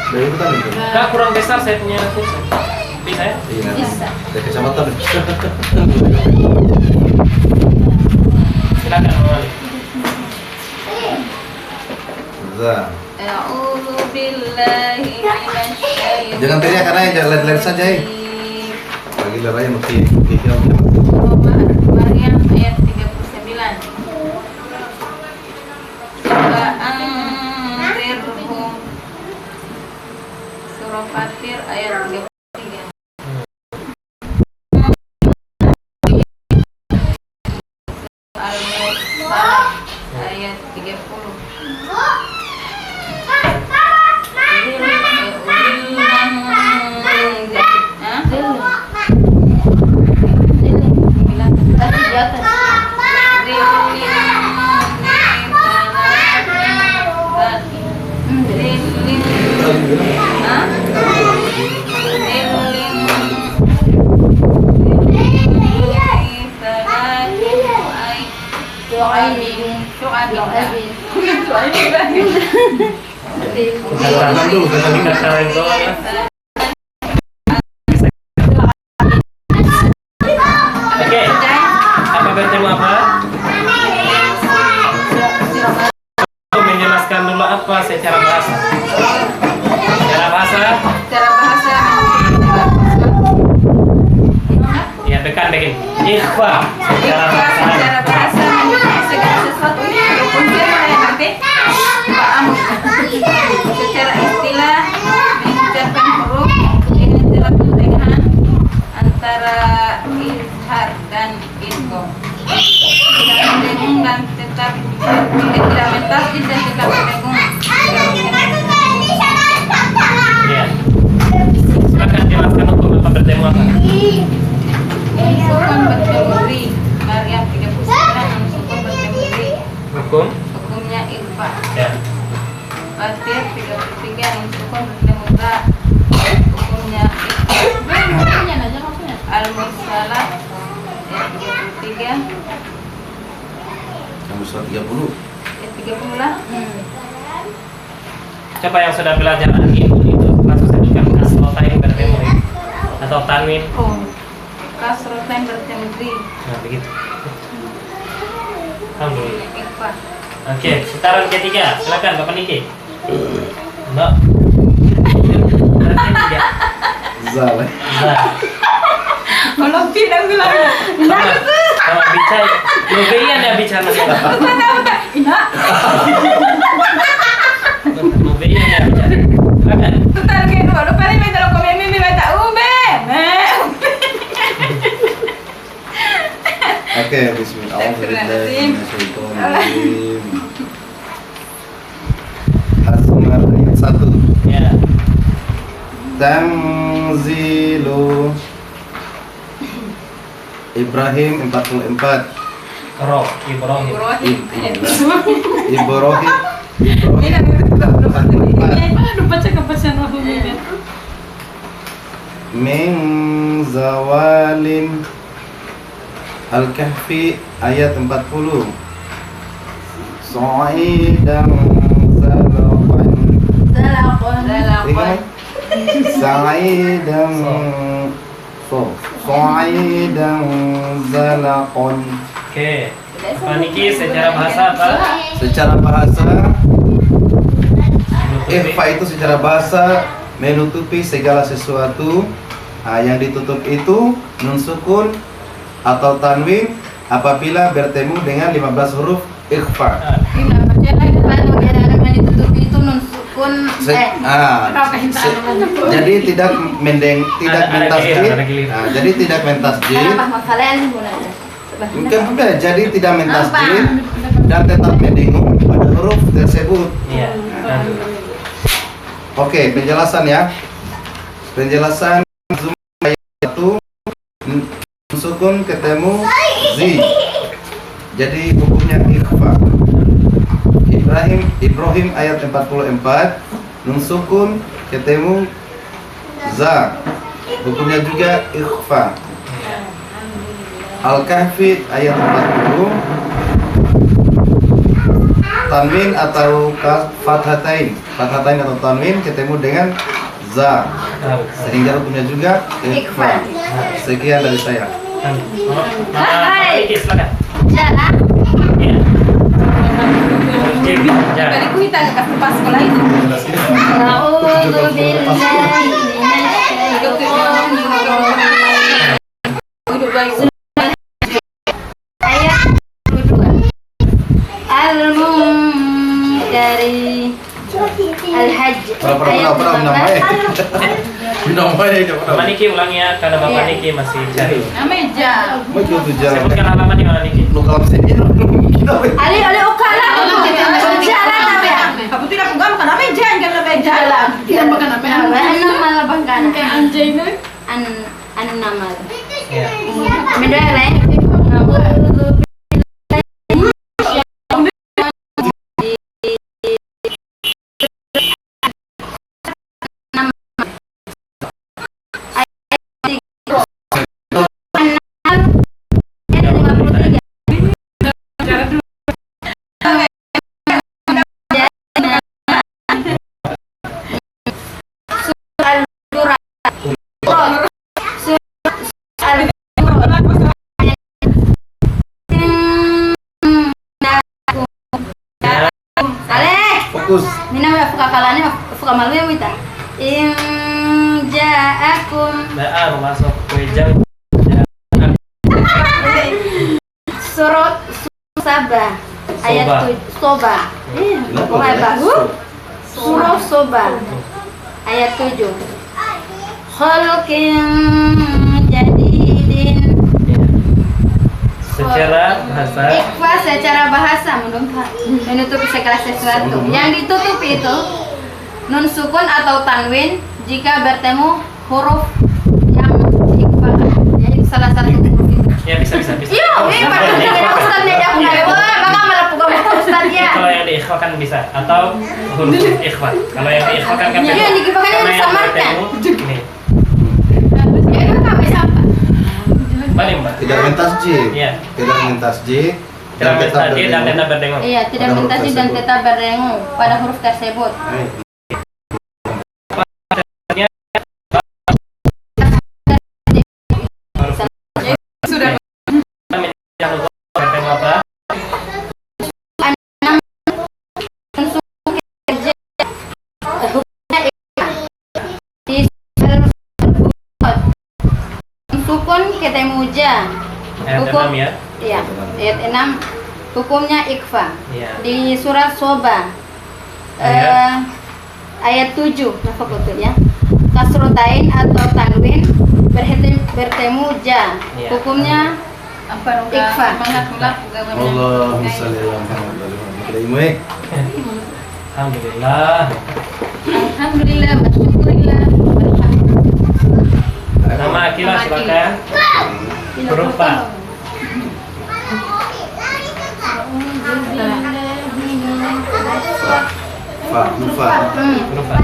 Dari itu kan itu. Kak, kurang besar saya punya pulsa. Bisa ya? Iya. Bisa. Dari kecamatan. Silakan Malik. Zah. A'udzu billahi minasy Jangan teriak karena ya jangan lari saja ya. Lagi lari mesti Maryam ayat 39. Fa'anzirhum. Surah Fatir ayat 33. Al-Mursalat ayat 30. Oke. Apa bertemu apa? Aku menjelaskan dulu apa secara bahasa. Secara bahasa, Cara bahasa ya tekan begini. Ikhfa secara bahasa. secara bahasa segala sesuatu walaupun firman yang nanti paham. Secara istilah mengucapkan huruf dengan jarak dengan antara izhar dan idgham. Tidak mendengung dan tetap tidak mentasdid dan tetap mendengung. Ya. Silakan jelaskan hukum apa bertemu apa. Sukun bertemu ri. Maryam 39 sukun bertemu ri. Hukum. Hukumnya ikhfa. Ya. Fatir 33 sukun bertemu ra. Hukumnya ikhfa. Al-Mursalat ayat 33. rumus 30. Ya 30 lah. Coba yang sudah belajar itu langsung sebutkan kasrotain bertemu atau tanwin. Oh. Kasrotain bertemu di. Nah, begitu. Alhamdulillah. Ikhfa. Oke, putaran ketiga. Silakan Bapak Niki. Mbak. Putaran ketiga. Zal. Nah, Kalau tidak bilang. sama bicara. Lubeyan ya bicara. Ina. Lubeyan ya bicara. Silakan. Tutar ke dua. Lupa nih minta lo komen mimi minta ube. Oke, bismillahirrahmanirrahim. Az-Zumar ayat 1. Ya. Tanzilu Ibrahim 44. Roh, Ibrahim. Ibrahim Ini lupa cakap bahasa Arab. Min zawalin Al-Kahfi ayat 40. Sa'idan zalaqan. Sa'idan Sa'idan zalaqan. Oke. Bapak Niki secara bahasa apa? Secara bahasa ikhfa itu secara bahasa menutupi segala sesuatu. Yang ditutup itu nun sukun atau tanwin apabila bertemu dengan 15 huruf ikhfa. Jadi tidak mentasjid. Jadi tidak mentasjid. Bukan, jadi tidak mentasjid dan tetap mendengung pada huruf tersebut. Iya. Oke, penjelasan ya. Penjelasan ayat 1 sukun ketemu zi. Jadi hukumnya ikhfa. Ibrahim ayat 44 nun sukun ketemu za. Hukumnya juga ikhfa. Al-Kahfi ayat 40 tanwin atau fathatain atau tanwin ketemu dengan za, sehingga hukumnya juga ikhfa. Sekian dari saya. Bapak Niki silakan. Iya. Tadi ku kita ke pas sekolah itu. Dari Al-Hajj Bapak Niki ulangi ya, karena Bapak Niki masih cari. Ameja. Sebutkan halaman di mana Niki? Ali ukala jalan apa ya? Kamu tidak pegang makan ameja, jangan ameja lah. Tidak makan ameja. An-namal bangkan. Kayak anjing itu. An-namal. Ya. Beda lain. Fokus. Mina wa fuka kalane fuka malu ya wita. In ja'akum Nah, masuk wejang. surat Sabah ayat Soba. Pokoknya bagus. Surah Soba ayat 7. Khalqin jadidin. Secara bahasa. Ikhfa secara bahasa menutupi segala sesuatu. Yang ditutupi itu nun sukun atau tanwin jika bertemu huruf yang diikhfakan. Jadi salah satu huruf itu. Ya bisa. Iya, Ustaz dia aku nggak boleh, bakal malah buka Ustaz ya. Kalau yang diikhfakan bisa atau huruf ikhfa. Kalau yang diikhfakan kan Iya, yang diikhfakan yang karena disamarkan. bertemu ini. Ya itu nggak bisa apa? Balik Mbak. Tidak mentasjid. Iya. Tidak mentasjid tidak mustadi dan tetap berdengung. Iya, tidak Pada huruf mustadi dan tersebut. tetap berdengung pada huruf tersebut. Sudah. Yang untuk bertemu apa? Sukun ketemu ja. Ayat Hukum 6 ya. Iya, ayat 6 hukumnya ikfa. Iya. Di surat Soba ayat 7 nafakutul ya. Kasrotain atau tanwin bertemu ja. Iya. Hukumnya Apa Ikfa. Allahumma shalli ala Muhammad wa ala ali Muhammad. Alhamdulillah. Alhamdulillah, bersyukurillah. Nama Akila silakan. Huruf Fa. Fa, fa. Huruf Fa.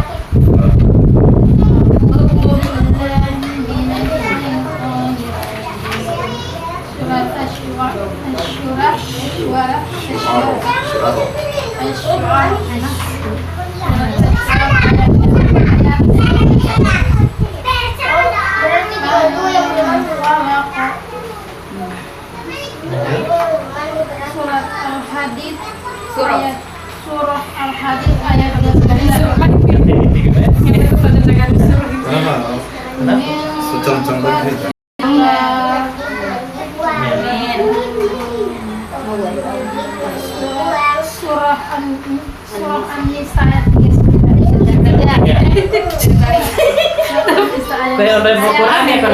Surat Al-Hadid Surah Al-Hadid ayat 12. Secang-cang banget. Surah An-Nisa ayat 39. Kau udah buku Quran ya kau?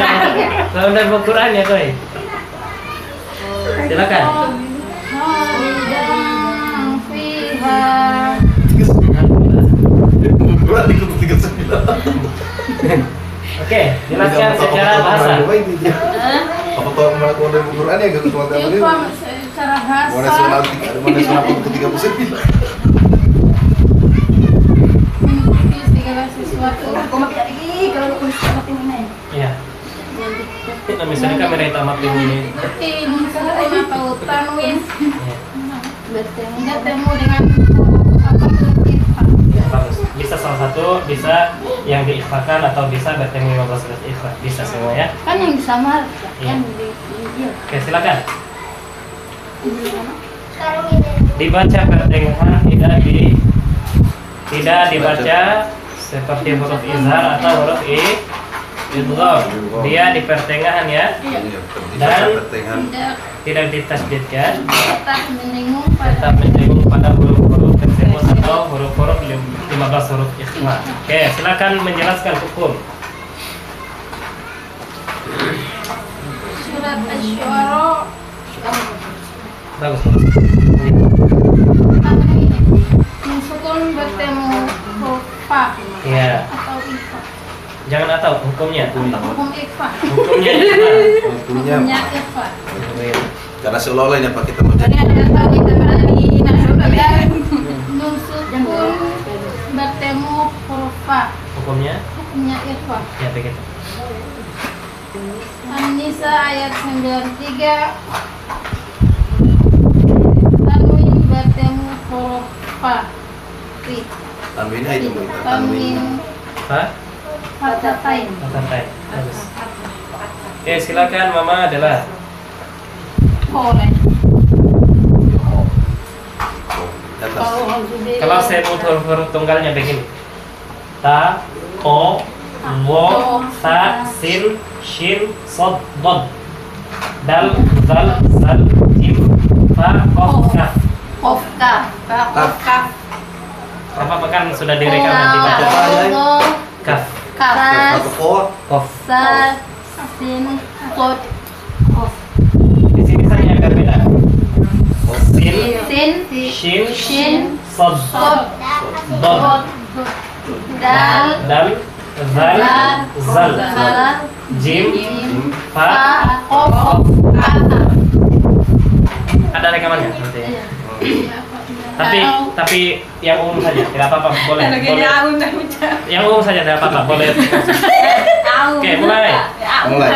Kau udah buku Quran ya kau? Silakan. Bulan di kutu 39. Oke, jelaskan secara bahasa. Apa kau melakukan dari Quran ya gak cuma tahu ini? Secara bahasa. Mana sunat kutu 39. Sesuatu. Kalau lu tulis sama tim ini. Iya. Nah, misalnya kamera hitam mati ini. Atau tanwin Iya. bertemu dengan apa Ya, bagus. Bisa salah satu, bisa yang diikhfakan atau bisa bertemu 15 huruf ikhfa. Bisa semua ya. kan yang disamar Iya. kan di Oke, silakan. Dibaca pertengahan, tidak dibaca seperti huruf izhar atau huruf idgham. Dia di pertengahan ya. Dan tidak ditasydidkan, tetap mendengung tetap pada mendengung pada huruf-huruf tersebut atau huruf-huruf 15 huruf ikhfa. Oke, silakan menjelaskan hukum. surat Asy-Syu'ara Bagus. sukun bertemu huruf fa Iya. atau ifa. Jangan atau hukumnya. Hukum ifa. Hukumnya ikhfa. Hukumnya Hukumnya ifa. karena seolah-olah ini apa kita mau Tadi ada tahu kita berani nun sukun bertemu huruf fa. Hukumnya Hukumnya ifa. ya begitu. An-Nisa ayat 93. Tanwin bertemu huruf fa. tanwin aja Bu. Tanwin Fa? fatatain. Santai. Bagus. Oke, silakan Mama adalah. Oleh. Di atas. Kalau saya mau huruf tunggalnya begini. Ta, o, wo, sa, sin, shin, sod, dod. Dal, zal, zal, jim, fa, kof, kaf. Kof kaf. Kaf. Kaf. Apa kan sudah direkam nanti baca. Kaf, Kaf. Atau ko, kof. Sa, sin, kot. Kof. Di sini saja agak beda. Sin, Sin, shin, shin, sod, kot, dod. dot. Dal, Dal, zal, zal, zal, jim, jim, fa. fa, kof, kaf. Ada rekamannya nanti. Tapi yang umum saja, tidak apa-apa, boleh. Yang umum saja, tidak apa-apa, boleh. Oke, mulai. mulai.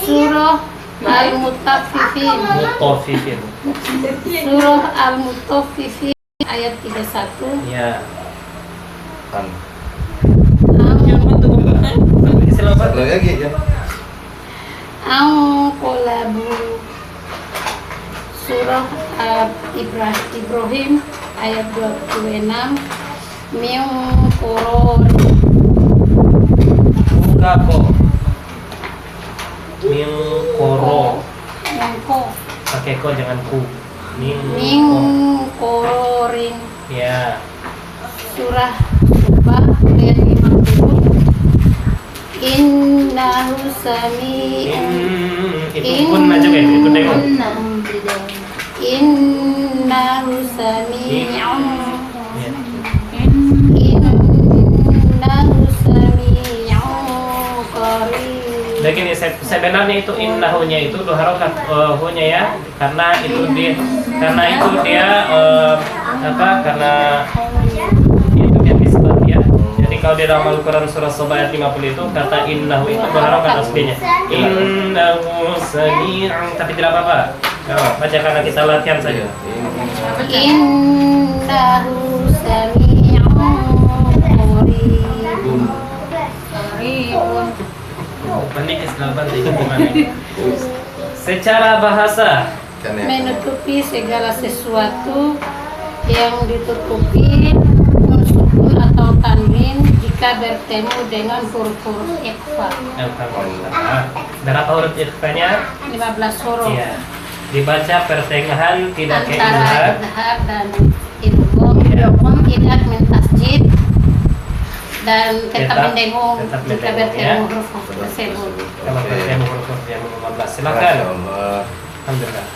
Surah Al-Mutaffifin. Mutaffifin. Surah Al-Mutaffifin ayat 31. Ya. Kan. Yang itu silakan. Satu lagi ya. Angkolabu. Surah Ibrahim ayat 26. Min koror. Buka kok. Min koro. Mengko. Pakai ko jangan ku. Min Min ko. kororin. Ya. Surah Subah ayat 50. Innahu sami'un. Itu pun aja kan itu tengok. Innahu sami'un. Ya. Innahu sami'un qarib. Dan gini, sebenarnya itu innahunya itu dua harokat hunya ya, karena itu dia karena itu dia nisbat ya. Jadi kalau di dalam Al-Quran surah Sabah ayat 50 itu kata innahu itu dua harokat aslinya. Innahu sami'un, tapi tidak apa-apa. Baca karena kita latihan saja. Innahu sami'un qarib. Banding Islam itu gimana? Secara bahasa Menutupi segala sesuatu yang ditutupi sukun atau tanwin jika bertemu dengan huruf-huruf ikhfa. Berapa huruf ikhfanya? 15 huruf. Iya. Dibaca pertengahan tidak kayak Antara idhar dan idgham, idgham min tasjid dan tetap mendengung jika bertemu huruf tersebut. Kalau bertemu huruf yang 15, silakan. Alhamdulillah.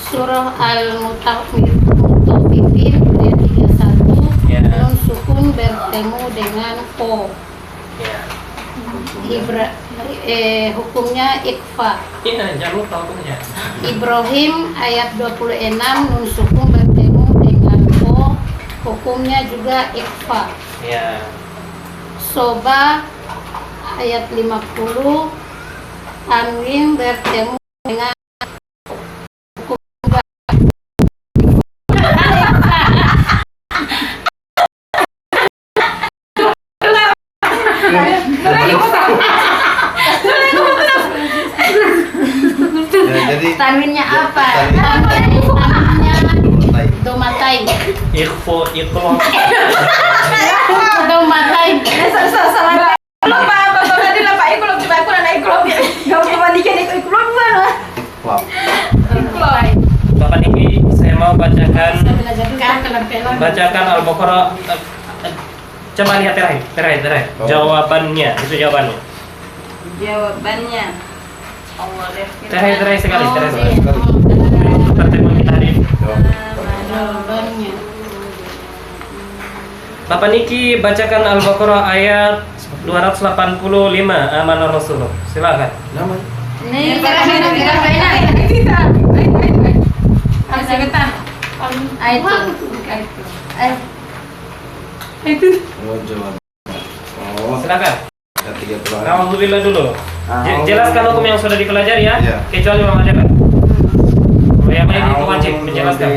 Surah Al-Mutaffifin ayat 31. Ya. Nun sukun bertemu dengan ko. Ya. Hukumnya ikfa. Iya, jangan lupa hukumnya. Ibrahim ayat 26 nun sukun bertemu dengan ko. Hukumnya juga ikfa. Ya. Soba ayat 50 tanwin bertemu dengan Jadi Tanwinnya apa? tanwinnya domatai. Ikhfo, ikhlo. Domatai. Bapak Niki, saya mau bacakan Bacakan Al-Baqarah. Coba lihat terakhir. Jawabannya, itu jawabannya. Jawabannya Allah Terakhir sekali. sekali. Untuk pertemuan kita hari ini. jawabannya. Bapak Niki bacakan Al-Baqarah ayat 285 amanah Rasulullah. Silakan. Nama. Nih, terakhir Oh, jawab. Oh, Silakan. ada 30. Alhamdulillah dulu. Jelaskan hukum yang sudah dipelajari ya, Iya. kecuali memajakan. Yang lain itu wajib menjelaskan.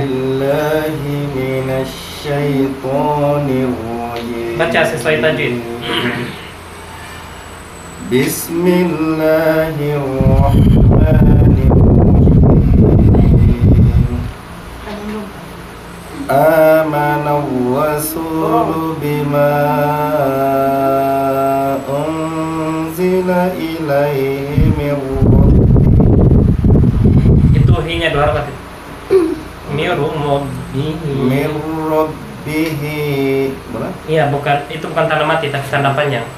Baca sesuai tajwid. Bismillahirrahmanirrahim. Amana ar-rasulu bima unzila ilaihi min rabbih. Itu hinya dua harakat. Min rabbihi. Mana? Iya, itu bukan tanda mati tapi tanda panjang.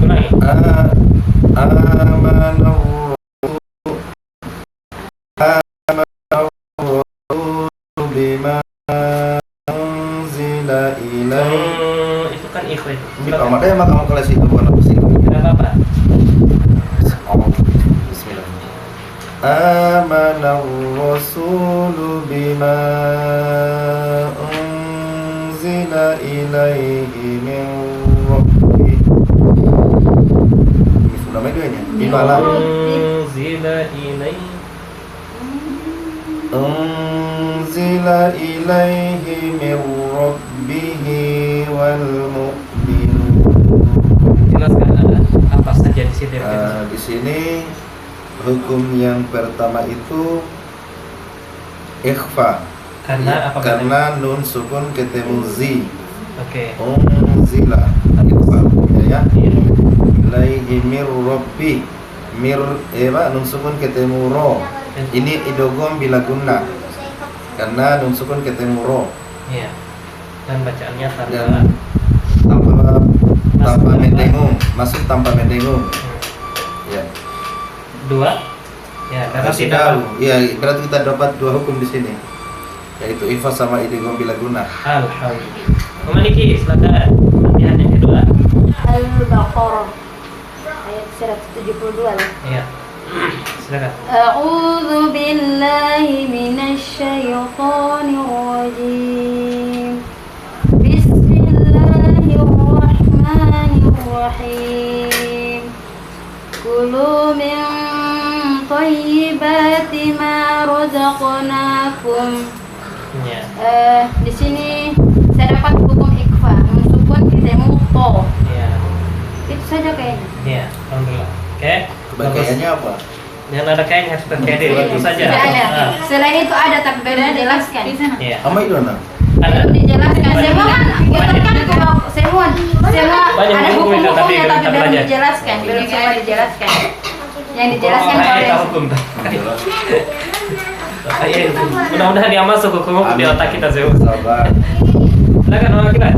Ulangi. Amana bima unzila ilaihi. Itu kan ikhlas itu. Kalau ada emang kamu kelas itu bukan apa sih? Tidak apa-apa. Bismillah. Amana ar-rasulu bima unzila ilaihi min rabbih Gimana? Unzila ilaihi min rabbihi wal mu'minun. Jelaskan ada apa saja di sini. Di sini hukum yang pertama itu ikhfa. Karena apa? Karena nun sukun ketemu zi. Oke. Unzila ikhfa ya. Iya. Ilaihi mir rabbi. Mir nun sukun ketemu ro. Ini idgham bila gunna. Karena nun sukun ketemu ro. Iya. Dan bacaannya Dan tanpa mendengung, masuk tanpa mendengung. Ya. Dua. Ya, karena Masih tidak. tahu. Ya, berarti kita dapat dua hukum di sini. Yaitu ikhfa sama idgham bila gunna. Alhamdulillah. Memiliki silakan. Latihan yang kedua. Al-Baqarah ayat 172 lah. Iya. Silakan. A'udzu billahi minasy syaithanir rajim. Bismillahirrahmanirrahim. Kulu min thayyibati ma razaqnakum. Ya. Di sini saya dapat hukum ikhfa, mensukun ketemu to. Iya. Itu saja kayaknya. Iya, alhamdulillah. Oke. Kebagiannya apa? Yang ada kain harus terjadi itu saja. Tidak ada. Ah, Selain itu ada tapi belum dijelaskan. Iya. Sama itu anak. Ada. Belum dijelaskan. Semua kan kita kan kalau semua Banyak ada hukum itu, tapi hukum-hukumnya belum tapi belum belajar. dijelaskan. Belum semua dijelaskan. Yang dijelaskan Oh, oleh kita hukum. Mudah-mudahan dia masuk hukum di otak kita Zeus. Sabar. Silakan orang kita.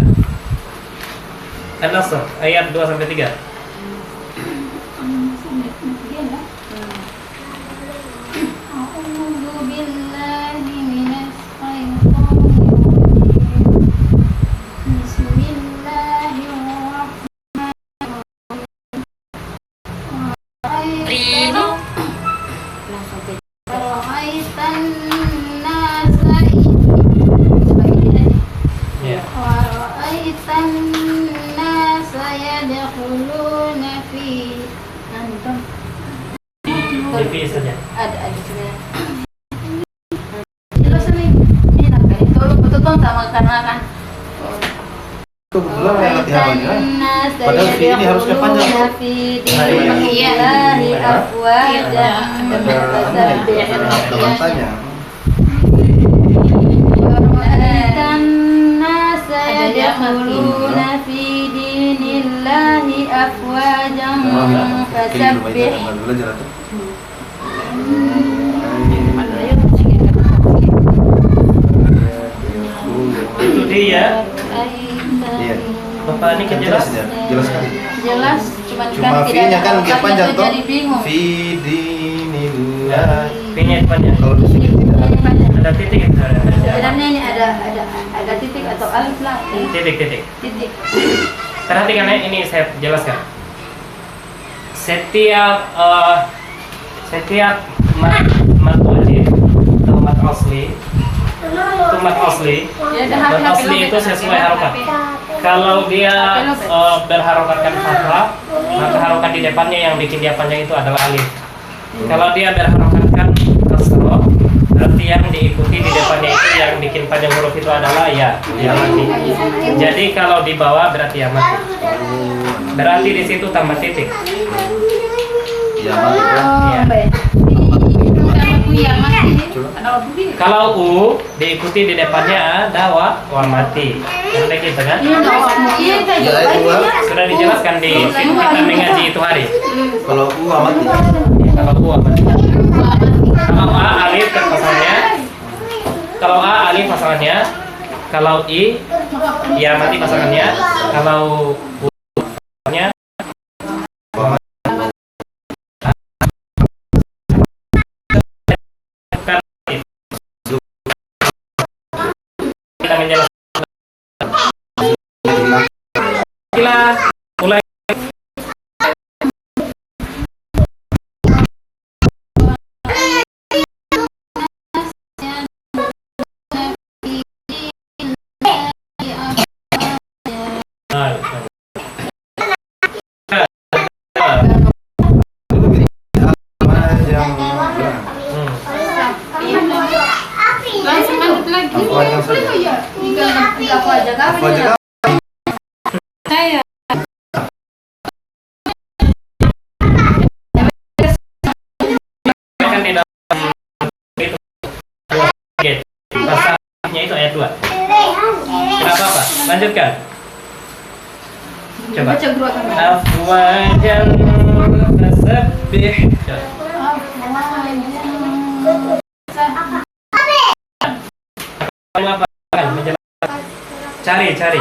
An-Nasr ayat 2 sampai 3. A'udzu billahi minasy syaithanir rajim. Bismillahirrahmanirrahim. Ra'aitan nasa Ya. Ra'aitan nasa yadkhuluna fi TV saja. ada sebenarnya. Jelas nih. Ini nak kayak tolong betul-betul sama karena kan. Kebetulan yang latihannya. Padahal fi ini harusnya panjang. Itu dia. Iya. Bapak ini kan jelas. Jelas kan? Jelas, cuman Cuma kan tidak fi-nya kan ada dia panjang otaknya toh. tuh jadi bingung. Fi dinillah. P-nya itu panjang. Kalau di sini tidak ada. Ini panjang. Ada titik. Sebenarnya ini ada titik atau alif lah. Titik. Titik. Perhatikan ya, ini saya jelaskan. Setiap mat wajib atau mat asli itu mat asli. Mat asli itu sesuai harokat. Kalau dia berharokatkan fathah, maka harokat di depannya yang bikin dia panjang itu adalah alif. Kalau dia berharokatkan kasroh, berarti yang diikuti di depannya itu yang bikin panjang huruf itu adalah ya mati. Jadi kalau di bawah berarti ya mati. Berarti di situ tambah titik. Ya, mati. Ya. Kalau u diikuti di depannya ada wa mati. Sudah gitu kan? Ya, dua. Sudah dijelaskan di kita mengaji itu hari. Kalau mati. Kalau u mati. Kalau a alif kan pasangannya. Kalau a alif pasangannya. Kalau i ya mati pasangannya. Kalau u pasangannya. Kita menjelaskan mulai lagi. Aku aja saja. Jika aku aja kami Aku aja tidak. Saya Kan di dalam itu pasalnya itu ayat 2. Kenapa Pak? Lanjutkan. Coba. Baca guru akan. Afwajan fasabbih. Kamu apa? Cari.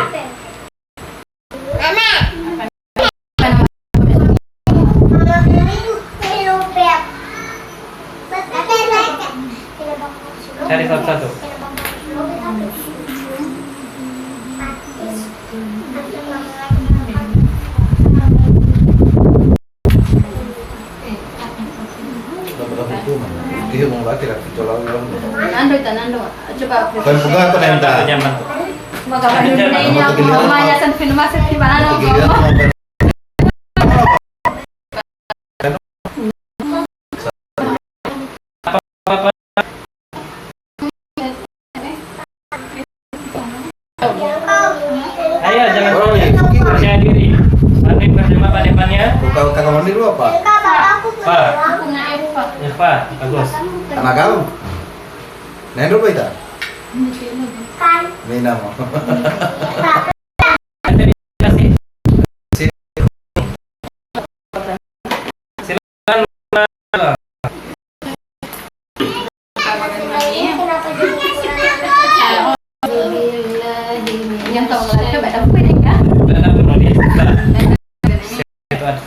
Cari satu-satu. Iya mau lagi lah, coba Nando itu Nando. Coba. kan buka apa nenda? Nyaman tuh. Maka pandeminya mamanya san film masuk di mana kamu? Ayo jangan Oh, iya. percaya diri. Nanti berjemaah pada depannya. Buka kamar mandi dulu apa? Pak, punya Eva. Irfa, bagus. Anak kau? Nendo apa itu? Ini nama. Kasih. Yang tahu nggak coba ada piring ya? Dan aku mau dia. Itu ada.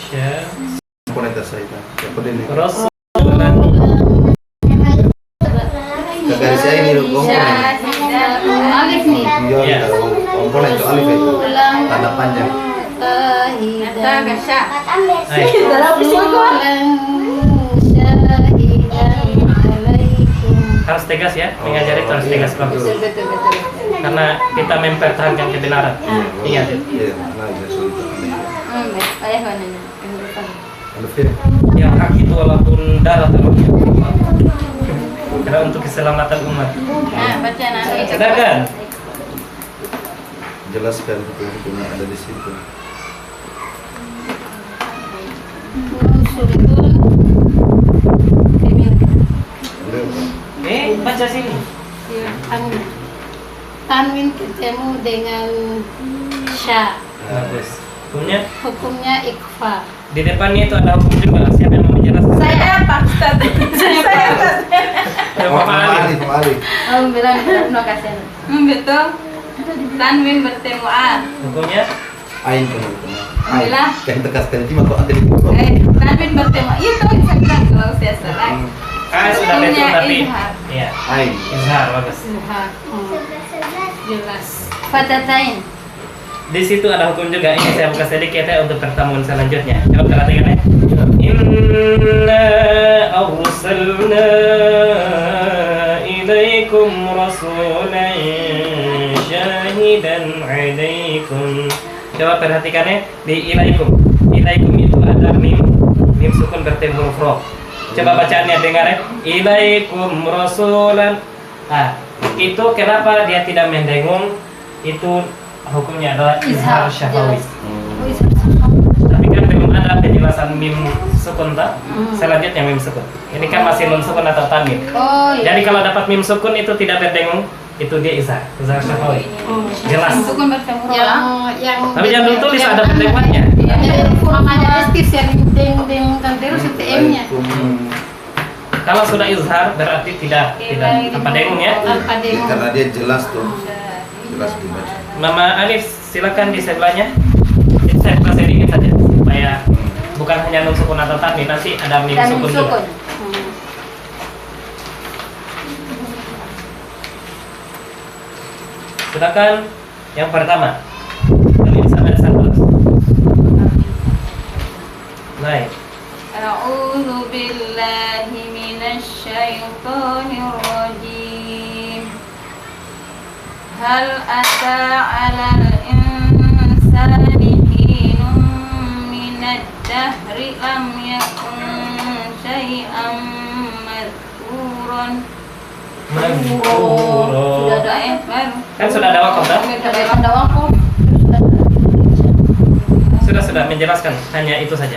Syah. Konetas saya itu. Apa ini? Rasulullah. Ke garis saya ini loh, komponen. Alif nih. Iya, komponen itu alif itu. Tanda panjang. Nata kasha. Ayo. Dalam bersyukur. Harus tegas ya, mengajari itu harus tegas bagus. Betul. Karena kita mempertahankan kebenaran. Ingat itu. Iya, nah itu sulit. Ayah mana? Alif ya. Yang hak itu walaupun darah terlebih. Karena untuk keselamatan umat. Nah, baca nanti. Sedangkan Jelaskan hukum-hukum yang ada di situ. Beliau. baca sini. Tanwin ketemu dengan sya. Bagus. Hukumnya Hukumnya ikfa. di depannya itu ada hukum juga. Siapa yang mau menjelaskan? Saya Pak Ustaz. Saya Pak. Bapak Ali. Kembali. Bilang terima kasih. Betul. Tanwin bertemu A. Hukumnya Ain pun. Alhamdulillah. Yang tegaskan itu mah kok ada di buku. Tanwin bertemu itu bisa bilang kalau saya salah. sudah betul Hukumnya tapi izhar. iya. Ain. Izhar bagus. Jelas. Fatatain. Di situ ada hukum juga. Ini saya buka sedikit ya untuk pertemuan selanjutnya. Coba perhatikan ya. Inna arsalna ilaikum rasulan syahidan alaikum. Coba perhatikan ya di ilaikum. Ilaikum itu ada mim sukun bertemu huruf ro. Coba bacaannya dengar ya. Ilaikum rasulan. Ah, itu kenapa dia tidak mendengung? Itu hukumnya adalah izhar syafawi. Tapi kan belum ada penjelasan mim sukun tak? Selanjutnya mim sukun. Ini kan masih nun sukun atau tanwin. Oh iya. Jadi kalau dapat mim sukun itu tidak berdengung, itu dia izhar syafawi. Jelas. Sukun bertemu Yang Tapi jangan dulu tulis ada pendengungannya. namanya estis yang deng dan terus TM-nya. Kalau sudah izhar berarti tidak tanpa dengung ya. Tanpa dengung. Karena dia jelas tuh. Jelas dibaca. Mama Alif silakan di sebelahnya. Jadi saya buka sedikit saja supaya bukan hanya nun sukun atau tanwin, nanti ada mim dan sukun juga. sukun. Silakan yang pertama. Kalian sampai satu. Naik. A'udzu billahi minasy syaithanir rajim. Hal ata 'alal insani hinun minad dahri lam yakun syai'an madhkuran. Sudah ada ya, baru. Kan sudah ada wakaf dah? Ada wakaf. Sudah menjelaskan, hanya itu saja.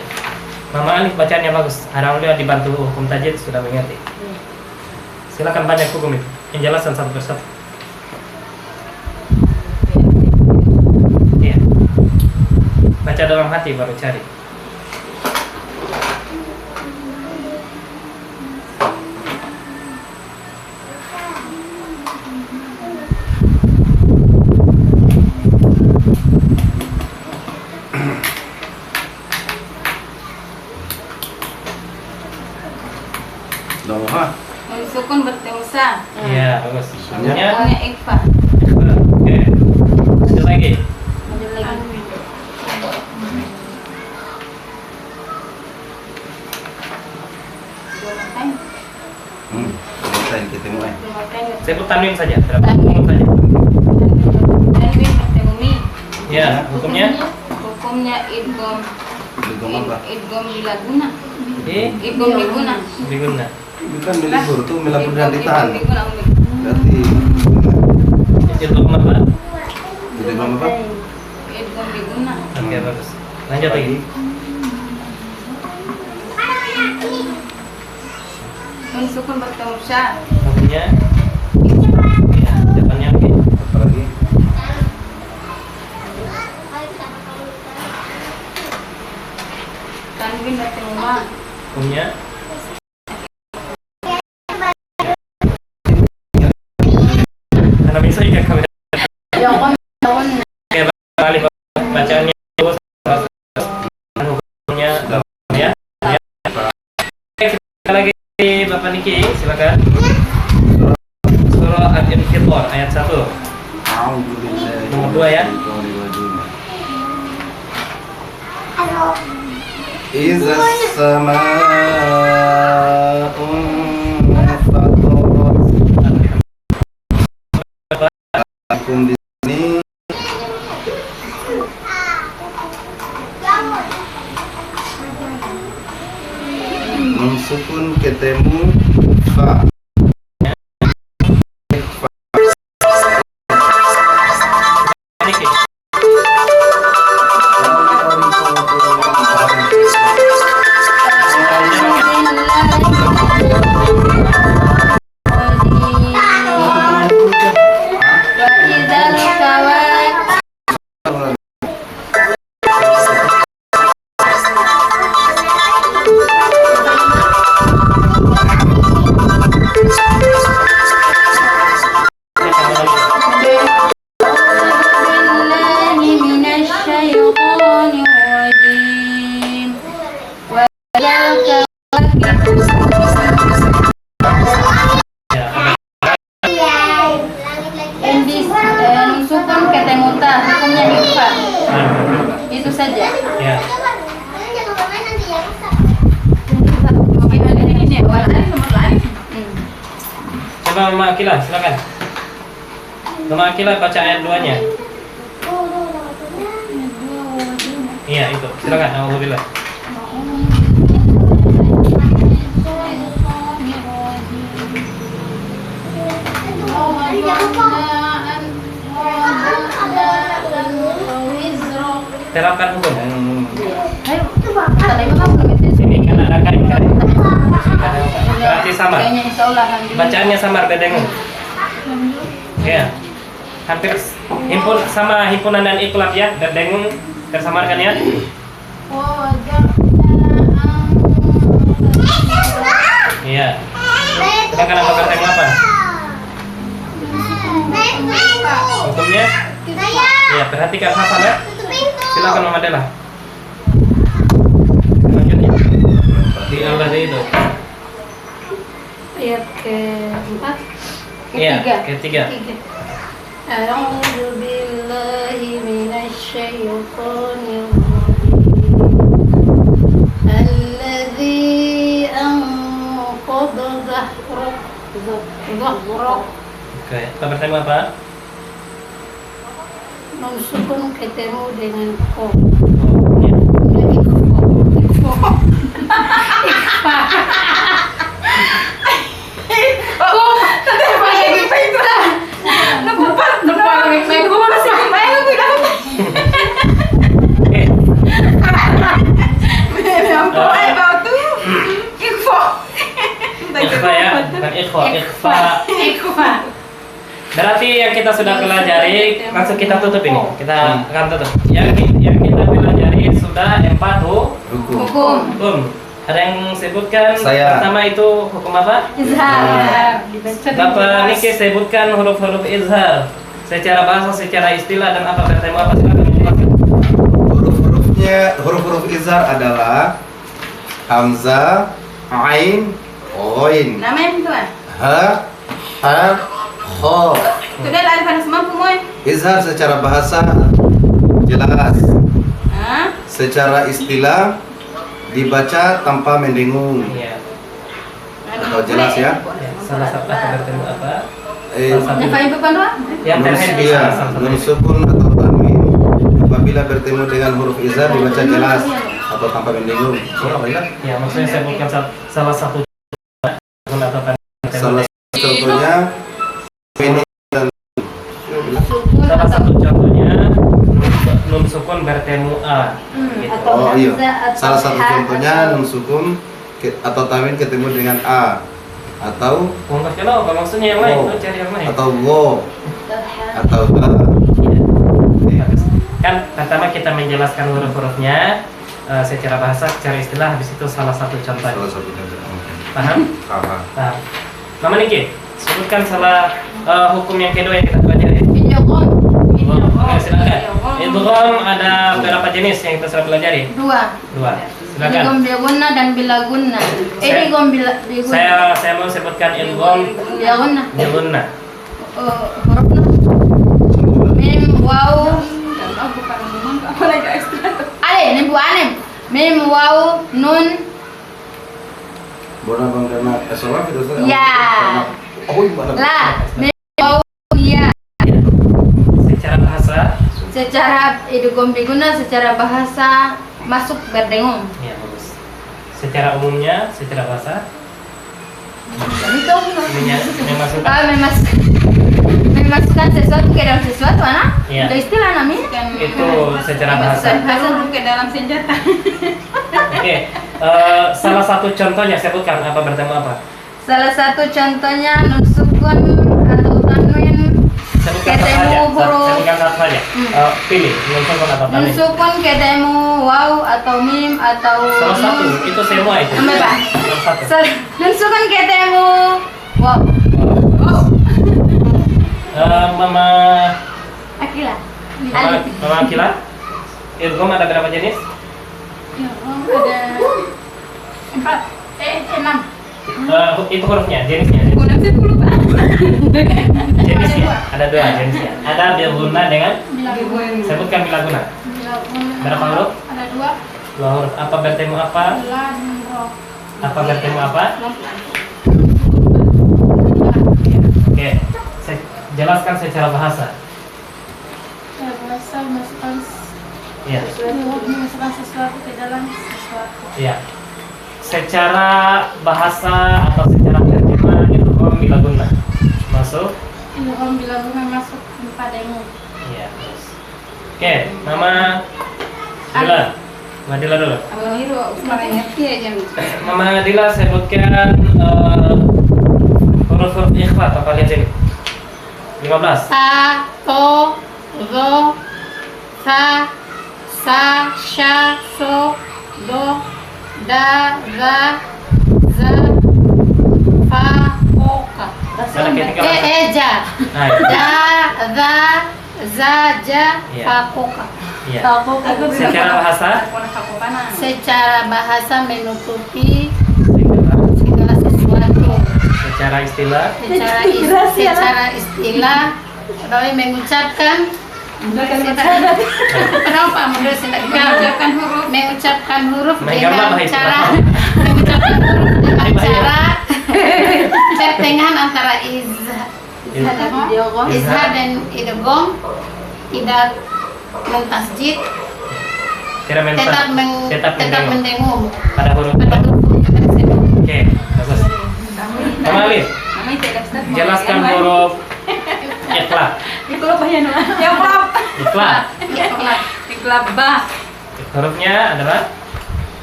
Mama Alif bacaannya bagus. Alhamdulillah dibantu hukum tajwid sudah mengerti. Silakan banyak hukum itu. Penjelasan satu persatu. Iya. Baca dalam hati baru cari. Doa. Sukun bertemu sa. Iya, bagus. Namanya Punya ikfa. oke. Ada lagi. Ada lagi. Selesai kita mulai. Sebut tanwin saja, berapa hukum saja. Tanwin bertemu mi. Ya, hukumnya Hukumnya idgham. Idgham apa? Idgham bila guna. di Idgham diguna. diguna. Bukan melibur tuh melabur dan ditahan. Diguna umi. Berarti Itu apa? idgham apa? Idgham diguna. Oke, bagus. Lanjut lagi. Nun sukun bertemu sya. Hukumnya ya, depannya oke. Apa lagi? Tanwin bertemu ma. Hukumnya karena bisa ikat kamera. Oke, balik bacaannya bagus. Hukumnya ya. Kita lagi Bapak Niki, silakan. Surah Al-Infitor ayat 1. Nomor 2 ya. Iza sama'un fatarat. Hukum di sini sukun ketemu fa. Niki. Sukun ketemu ta, hukumnya ikfa. Itu saja. Ya. Coba Mama Akila, silakan. Mama Akila baca ayat 2-nya. Iya, itu. Silakan. Alhamdulillah. Terapkan hukum. Sini kan ada kain-kain. Berarti samar. Kayaknya insya Allah kan. Bacaannya samar bedengung. Ya. Hampir himpun sama himpunan dan iklab ya, bedengung tersamarkan ya. Iya. Sedangkan apa bedengung apa? Hukumnya? Ya, perhatikan hafal ya. Silakan Mama Dela. Lanjutnya. Di Allah itu. Ayat keempat. Iya, ketiga. A'udzu billahi minasy syaithanir rajim. Alladzi Rok. Oke, apa bertemu apa? Non sukun ketemu dengan ko. Oh, ya. Ikhfa ya, bukan ikhfa. Berarti yang kita sudah pelajari, langsung kita tutup ini. Kita akan tutup. Yang kita pelajari sudah 4 Hukum. hukum. Ada yang sebutkan Saya. pertama itu hukum apa? Izhar. Bapak Niki sebutkan huruf-huruf izhar secara bahasa, secara istilah dan apa bertemu apa, silakan menjelaskan. Huruf-huruf izhar adalah hamzah, ain, ghain, Namanya tuan. ha, kha. Itu dia alif dan semua kumoi. Izhar secara bahasa jelas, Hah? secara istilah dibaca tanpa mendengung Iya. atau jelas ya. Ya, salah satu apa bertemu apa? Salah satu. Nyapa ibu pandu? Yang terakhir bisa Iya, salah satu. nun sukun atau tanwin apabila bertemu dengan huruf izhar dibaca jelas atau tanpa mendengung. Surah apa ya? Ya, maksudnya saya bukan salah satu atau Salah satu contohnya ini dan salah satu contohnya nun sukun bertemu a. Gitu. oh iya. Hamzah atau Salah satu ha contohnya atau- nun sukun atau tanwin ketemu dengan a atau Bukan kenapa maksudnya yang lain, Oh. oh, cari yang lain. atau wo atau ba. Iya. Bagus. Kan pertama kita menjelaskan huruf-hurufnya secara bahasa, secara istilah, habis itu salah satu contoh. Salah satu contoh. Paham? Paham. Paham. Mama Niki, sebutkan salah hukum yang kedua yang kita pelajari. Idgham. Oke, silakan. Idgham ada berapa jenis yang kita sudah pelajari? Dua. Silakan. Idgham bil gunna dan bila gunna. Idgham bil gunna. Saya mau sebutkan idgham Bila gunna. bil gunna. Hurufnya mim, waw, alif, bu anim. Mim, waw, nun, Bona bang karena esolah kita sudah. Ya. Oh, gimana? la. Mim, waw, ya. Secara bahasa, Secara idgham bil gunna secara bahasa masuk berdengung. ya bagus. Secara umumnya, secara bahasa, Itu memasukkan memasukkan sesuatu ke dalam sesuatu, anak. Iya. Itu istilah namanya. itu secara bahasa. Baru ke dalam senjata. Oke, salah satu contohnya sebutkan apa bertemu apa? Salah satu contohnya nun sukun atau tanwin Sebutkan satu ketemu saja. huruf Sebutkan satu saja. Pilih nun sukun atau nun tanwin. sukun ketemu waw atau mim atau Salah satu, itu semua itu. Ambil, Pak. Salah satu. Nun sukun ketemu waw. Mama Akila. Mama Akila, idgham ada berapa jenis? Ada 6. Itu hurufnya, jenisnya. Udah 10 Pak. Jenisnya ada 2 jenisnya. Ada bil gunna dengan sebutkan bila gunna. Berapa huruf? Ada 2. 2 huruf. Apa bertemu apa? Apa bertemu apa? Oke, saya jelaskan secara bahasa. Bahasa masukkan Iya. memasukkan sesuatu ke dalam sesuatu. Iya. Secara bahasa atau secara terjemah itu bila gunna. Masuk? Idgham bila gunna masuk tanpa dengung. Iya, terus. Oke, Mama Dila. Mama Dila dulu. Abang Hiru sekarang ngerti aja. Mama Dila sebutkan huruf-huruf ikhfa apa lihat sini. 15. Sa, to, zo, sa, sha, so, do, da, za, za, fa, oka. Mana ketika bahasa? Ja. Nah, itu. Da, za, za, ja, Iya. fa, oka. Iya. Aku Secara bahasa? Secara bahasa menutupi Secara- segala sesuatu. Secara istilah? Secara istilah, Roy mengucapkan kenapa menurut saya mengucapkan huruf Menggambar dengan bahasa cara istilah. mengucapkan huruf dengan cara pertengahan Idgham. izhar dan idgham tidak mentasjid, Tidak tetap mendengung mendengung pada huruf. pada huruf tersebut. Oke, bagus. Mama Alif, Namanya tidak Ustaz. jelaskan huruf iqlab. Iqlab ya Nur. Iqlab. Iqlab. Iqlab ba. Hurufnya adalah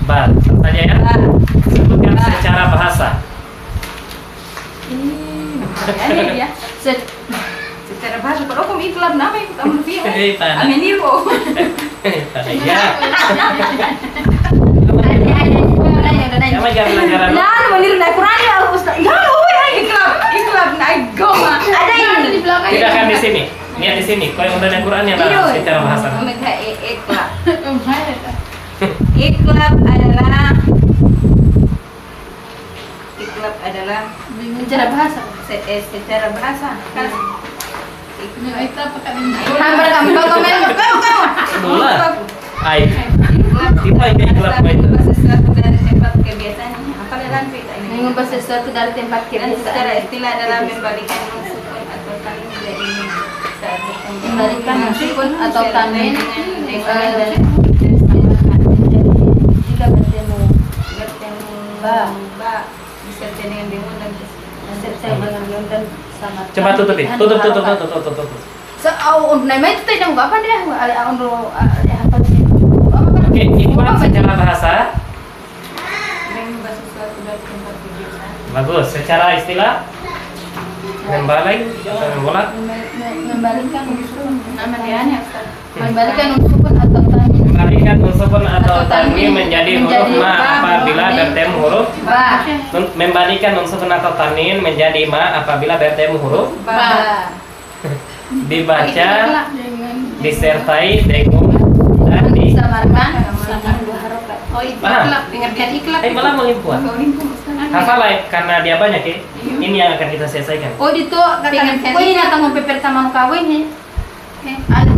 ba. Satu saja ya. Sebutkan secara bahasa. Ini dia. Secara bahasa kalau kamu iqlab namanya kamu vio. Tanah. Amenivo. Ya. Ya majar-majaran. Nah, menir na Quran ya Ustaz. Ya, iqlab na goma. Ada yang di belakang. Tidak akan di sini. Lihat di sini. Kalau yang udah ada Qurannya lah secara bahasa. Omega iqlab. Iqlab adalah Cara bahasa. secara bahasa kan Hampir kamu komen. Dua. Ai. Tiba ini iqlab itu. sesuatu dari tempat kebiasaannya. Apa dalam kita ini? Mengubah sesuatu dari tempat Dan secara kebiasaan. istilah adalah membalikan sukun atau tanwin dari saat bertemu. Membalikan sukun atau tanwin dengan jika bertemu ba disertai dengan dengung dan serta dengan belum dan sama. Coba tutup. Tutup. Nama itu tidak apa dia? Apa sih? Oke, iqlab secara bahasa. mengubah sesuatu dari tempat kebiasaan. Bagus. Secara istilah membalik atau membolak. Membalikan unsur Nama dia Ustaz. membalikan unsur atau tanwin. Membalikan unsur atau tanwin menjadi huruf ma apabila bertemu huruf. Ba. Membalikan unsur atau tanwin menjadi ma apabila bertemu huruf. Ba. Dibaca, disertai dengung dan Disamarkan sama dua harokat. Oh, iqlab, dengarkan iqlab. malah melimput. Hafal karena dia banyak ya. Ini yang akan kita selesaikan. Oh dito kakak ko ini natang mo pertama kawin ni.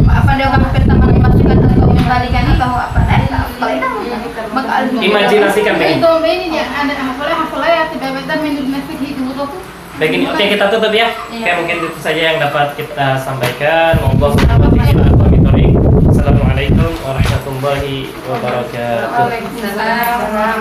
Apa dia kamu pertama dimasukkan atau membalikan ini bahwa apa? Kalau itu maka Imajinasikan begini. Itu ini dia ada hafalnya ya tidak betul menurut nafik itu tuh. Begini, oke kita tutup ya. Oke Iya. mungkin itu saja yang dapat kita sampaikan. Assalamualaikum warahmatullahi wabarakatuh. Waalaikumsalam.